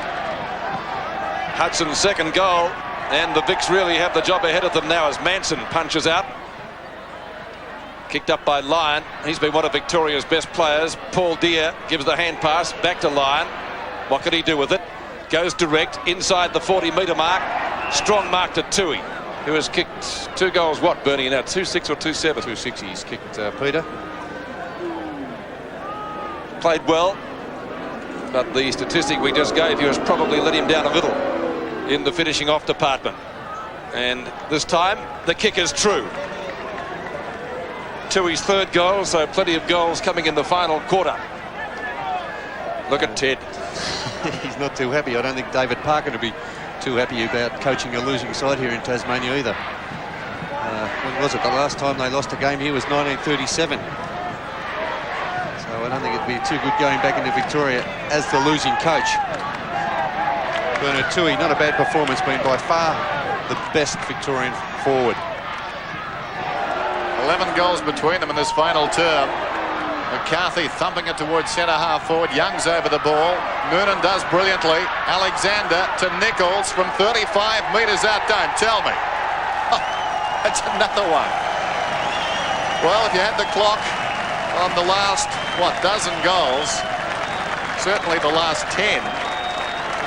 Hudson's 2nd goal, and the Vicks really have the job ahead of them now as Manson punches out. Kicked up by Lyon. He's been one of Victoria's best players. Paul Deer gives the hand pass back to Lyon. What can he do with it? Goes direct inside the 40-metre mark. Strong mark to Tui, who has kicked 2 goals. What, Bernie, now 2-6 or 2-7? 2-6 he's kicked, Peter. Played well, but the statistic we just gave you has probably let him down a little in the finishing off department. And this time, the kick is true. Tui's 3rd goal, so plenty of goals coming in the final quarter. Look at Ted. He's not too happy. I don't think David Parker would be too happy about coaching a losing side here in Tasmania either. When was it? The last time they lost a game here was 1937. So I don't think it'd be too good going back into Victoria as the losing coach. Bernard Tui, not a bad performance, been by far the best Victorian forward. 11 goals between them in this final term. McCarthy thumping it towards centre half forward. Young's over the ball. Noonan does brilliantly. Alexander to Nichols from 35 metres out. Don't tell me. Oh, that's another one. Well, if you had the clock on the last, dozen goals, certainly the last 10,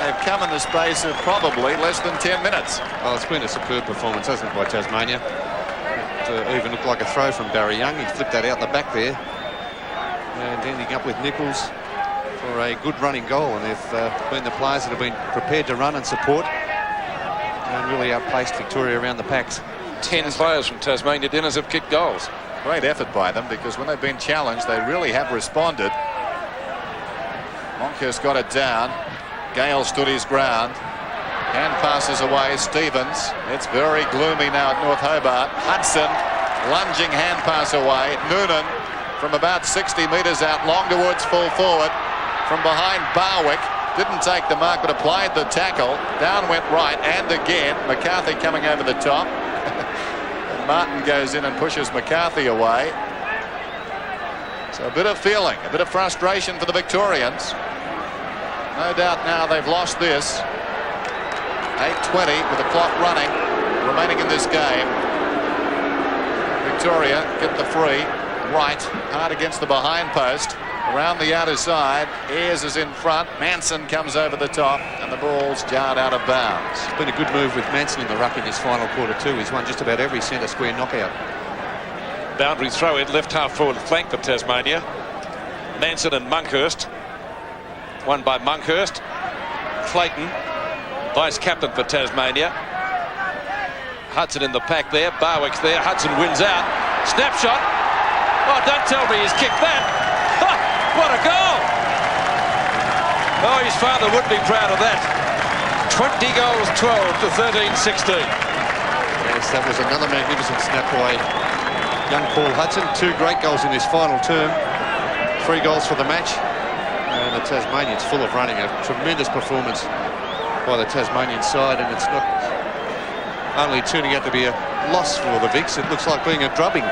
they've come in the space of probably less than 10 minutes. Well, it's been a superb performance, hasn't it, by Tasmania? It even looked like a throw from Barry Young. He flipped that out the back there. And ending up with Nichols for a good running goal. And they've been the players that have been prepared to run and support. and really outpaced Victoria around the packs. 10 players from Tasmania Dinners have kicked goals. Great effort by them, because when they've been challenged, they really have responded. Monkhurst got it down. Gale stood his ground. Hand passes away. Stevens. It's very gloomy now at North Hobart. Hudson, lunging hand pass away. Noonan from about 60 metres out, long towards full forward. From behind, Barwick didn't take the mark but applied the tackle. Down went right, and again McCarthy coming over the top. And Martin goes in and pushes McCarthy away. So a bit of feeling, a bit of frustration for the Victorians. No doubt now they've lost this. 8:20 with the clock running remaining in this game. Victoria get the free. Right, hard against the behind post. Around the outer side, Ayres is in front. Manson comes over the top, and the ball's jarred out of bounds. It's been a good move with Manson in the ruck in this final quarter too. He's won just about every centre square knockout. Boundary throw in, left half forward flank for Tasmania. Manson and Monkhurst. Won by Monkhurst. Clayton, vice captain for Tasmania. Hudson in the pack there. Barwick's there. Hudson wins out. Snapshot. Oh, don't tell me he's kicked that. What a goal! Oh, his father would be proud of that. 20 goals, 12 to 13-16. Yes, that was another magnificent snap by young Paul Hudson. 2 great goals in this final term. 3 goals for the match. And the Tasmanians full of running. A tremendous performance by the Tasmanian side, and it's not only turning out to be a loss for the Vics, it looks like being a drubbing.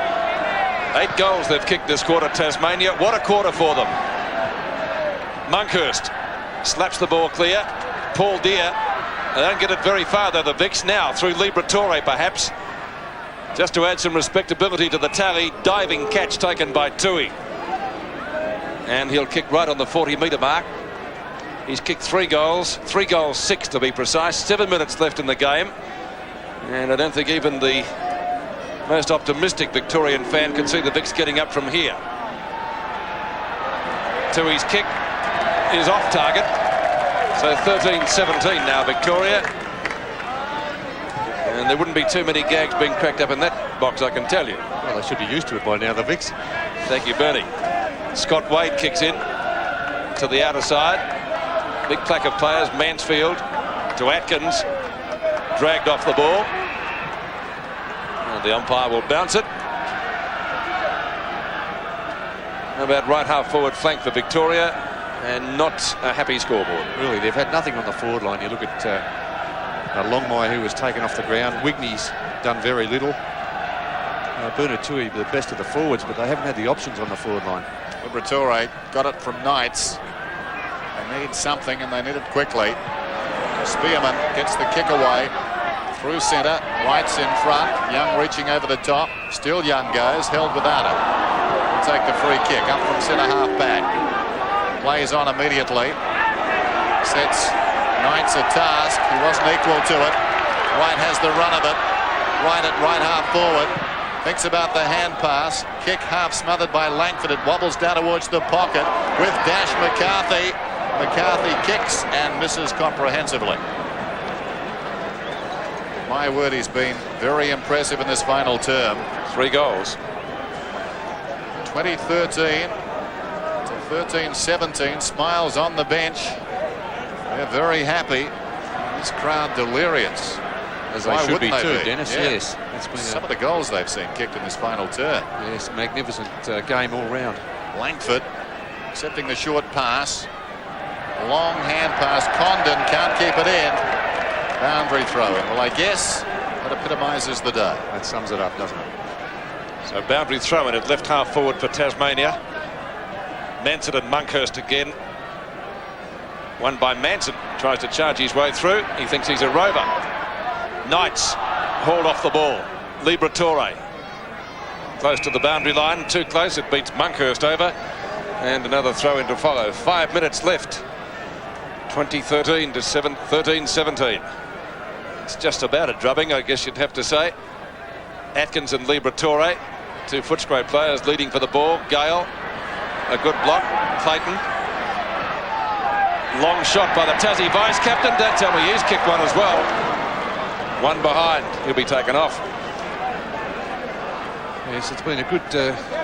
8 goals they've kicked this quarter, Tasmania. What a quarter for them. Monkhurst slaps the ball clear. Paul Deere. They don't get it very far, though, the Vics. Now through Liberatore, perhaps. Just to add some respectability to the tally. Diving catch taken by Tui. And he'll kick right on the 40-metre mark. He's kicked 3 goals. 3 goals, 6 to be precise. 7 minutes left in the game. And I don't think even the most optimistic Victorian fan can see the Vics getting up from here. Tui's kick is off target. So 13-17 now, Victoria. And there wouldn't be too many gags being cracked up in that box, I can tell you. Well, they should be used to it by now, the Vics. Thank you, Bernie. Scott Wade kicks in to the outer side. Big pack of players. Mansfield to Atkins. Dragged off the ball. And the umpire will bounce it. How about right half forward flank for Victoria, and not a happy scoreboard. Really, they've had nothing on the forward line. You look at Longmire, who was taken off the ground. Wigney's done very little. Bernard Tui, the best of the forwards, but they haven't had the options on the forward line. Liberatore got it from Knights. They need something, and they need it quickly. Spearman gets the kick away. Through centre, White's in front. Young reaching over the top. Still Young goes, held without it. Will take the free kick up from centre half back. Plays on immediately. Sets Knights a task. He wasn't equal to it. White has the run of it. Right at right half forward. Thinks about the hand pass. Kick half smothered by Langford. It wobbles down towards the pocket with Dash McCarthy. McCarthy kicks and misses comprehensively. My word, he's been very impressive in this final term. 3 goals. 2013 to 13-17. Smiles on the bench. They're very happy. This crowd delirious. As they should be too, Dennis. Yeah. Yes. It's been some of the goals they've seen kicked in this final term. Yes, magnificent game all round. Langford accepting the short pass. Long hand pass. Condon can't keep it in. Boundary throw in. Well, I guess that epitomises the day. That sums it up, doesn't it? So boundary throw in at left half forward for Tasmania. Manson and Monkhurst again. Won by Manson. Tries to charge his way through. He thinks he's a rover. Knights hauled off the ball. Liberatore close to the boundary line. Too close. It beats Monkhurst over. And another throw in to follow. 5 minutes left. 2013 to 13-17. It's just about a drubbing, I guess you'd have to say. Atkins and Liberatore, 2 Footscray players leading for the ball. Gale, a good block. Clayton. Long shot by the Tassie vice captain. Don't tell me he's kicked one as well. One behind. He'll be taken off. Yes, it's been a good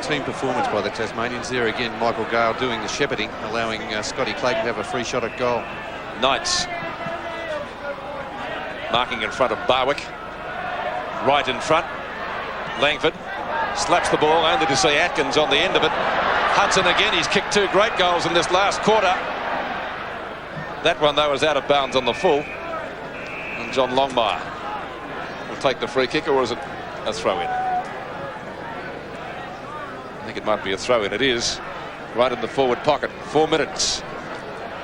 team performance by the Tasmanians. There again, Michael Gale doing the shepherding, allowing Scotty Clayton to have a free shot at goal. Knights marking in front of Barwick. Right in front. Langford slaps the ball, only to see Atkins on the end of it. Hudson again, he's kicked 2 great goals in this last quarter. That one, though, was out of bounds on the full. And John Longmire will take the free kick, or is it a throw-in? I think it might be a throw-in. It is, right in the forward pocket. 4 minutes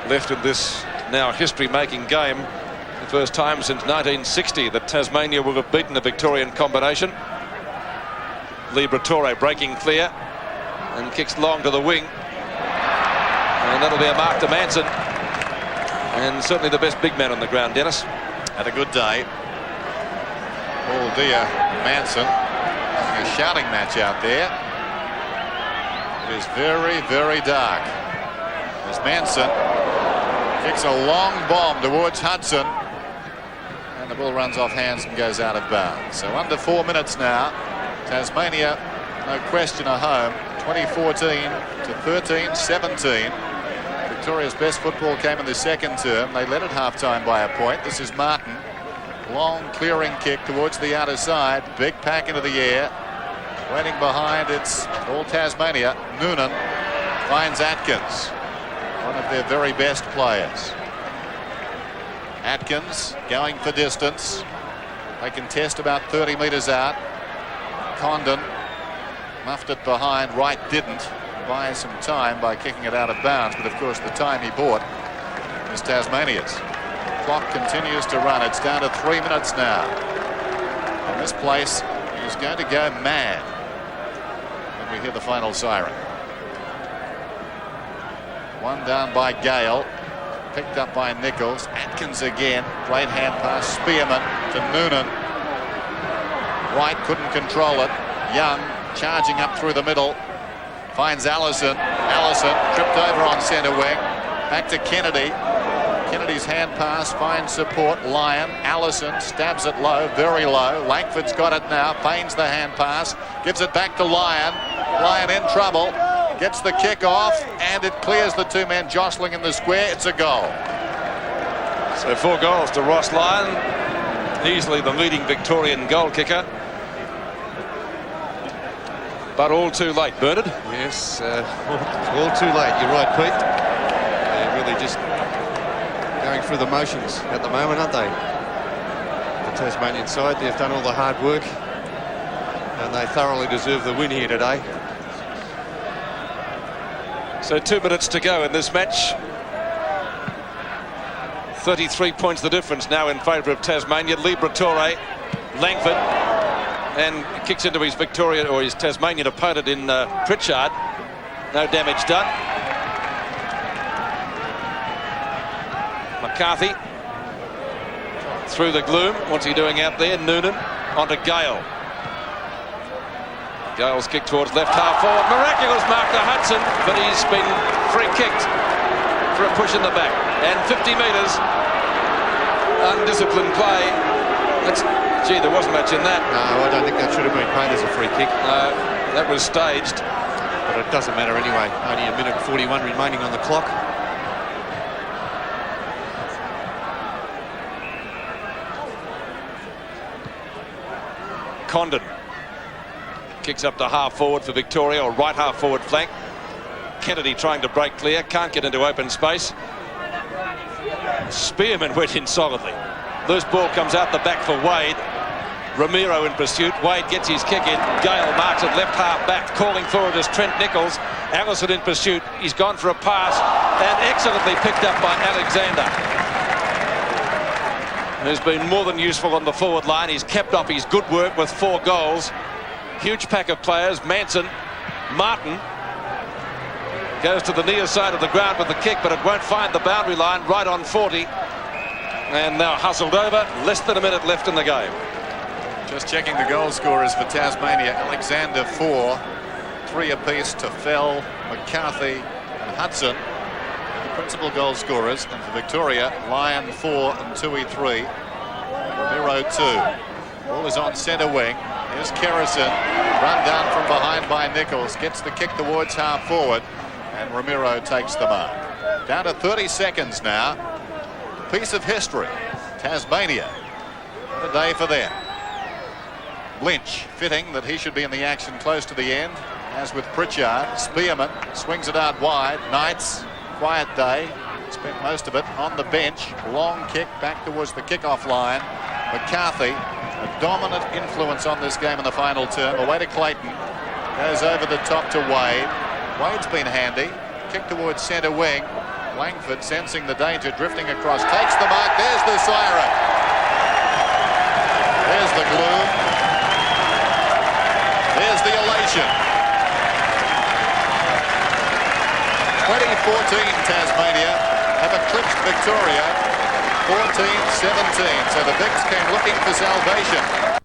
left in this now history-making game. The first time since 1960 that Tasmania will have beaten a Victorian combination. Libratore breaking clear and kicks long to the wing. And that'll be a mark to Manson. And certainly the best big man on the ground, Dennis. Had a good day. Oh dear, Manson. A shouting match out there. It is very, very dark. As Manson kicks a long bomb towards Hudson. And the ball runs off hands and goes out of bounds. So under 4 minutes now. Tasmania, no question, a home. 2014 to 13-17. Victoria's best football came in the second term. They led at half-time by a point. This is Martin. Long clearing kick towards the outer side. Big pack into the air. Waiting behind, it's all Tasmania. Noonan finds Atkins, one of their very best players. Atkins going for distance. They contest about 30 metres out. Condon muffed it behind. Wright didn't. Buy some time by kicking it out of bounds, but of course the time he bought is Tasmania's. Clock continues to run. It's down to 3 minutes now. And this place is going to go mad when we hear the final siren. One down by Gale. Picked up by Nichols. Atkins again. Great hand pass. Spearman to Noonan. Wright couldn't control it. Young charging up through the middle. Finds Allison. Allison tripped over on centre wing. Back to Kennedy. Kennedy's hand pass finds support. Lyon. Allison stabs it low, very low. Langford's got it now. Feigns the hand pass. Gives it back to Lyon. Lyon in trouble. Gets the kick off, and it clears the 2 men jostling in the square. It's a goal. So 4 goals to Ross Lyon. Easily the leading Victorian goal kicker. But all too late, Bernard. Yes, all too late. You're right, Pete. They're really just going through the motions at the moment, aren't they? The Tasmanian side, they've done all the hard work, and they thoroughly deserve the win here today. So 2 minutes to go in this match. 33 points the difference now in favour of Tasmania. Libratore, Langford, and kicks into his Victorian or his Tasmanian opponent in Pritchard. No damage done. McCarthy through the gloom. What's he doing out there? Noonan onto Gale. Gale's kick towards left half forward. Miraculous mark to Hudson, but he's been free kicked for a push in the back. And 50 metres. Undisciplined play. Gee, there wasn't much in that. No, I don't think that should have been paid as a free kick. No, that was staged. But it doesn't matter anyway. Only a minute 41 remaining on the clock. Condon kicks up to half forward for Victoria, or right half forward flank. Kennedy trying to break clear, can't get into open space. Spearman went in solidly. Loose ball comes out the back for Wade. Ramiro in pursuit. Wade gets his kick in. Gale marks it left half back. Calling forward is Trent Nichols. Allison in pursuit. He's gone for a pass and excellently picked up by Alexander, who's been more than useful on the forward line. He's kept up his good work with 4 goals. Huge pack of players. Manson, Martin goes to the near side of the ground with the kick, but it won't find the boundary line. Right on 40. And now hustled over. Less than a minute left in the game. Just checking the goal scorers for Tasmania. Alexander 4, 3 apiece to Fell, McCarthy and Hudson, the principal goal scorers. And for Victoria, Lyon 4 and Tui 3. Ramiro 2. Ball is on centre wing. Here's Kerrison, run down from behind by Nichols, gets the kick towards half forward, and Ramiro takes the mark. Down to 30 seconds now. Piece of history. Tasmania. What a day for them. Lynch, fitting that he should be in the action close to the end, as with Pritchard. Spearman swings it out wide. Knights, quiet day. Spent most of it on the bench. Long kick back towards the kickoff line. McCarthy, a dominant influence on this game in the final term. Away to Clayton. Goes over the top to Wade. Wade's been handy. Kick towards centre wing. Langford, sensing the danger, drifting across. Takes the mark. There's the siren. There's the gloom. There's the elation. 2014 Tasmania have eclipsed Victoria 14-17. So the Vics came looking for salvation.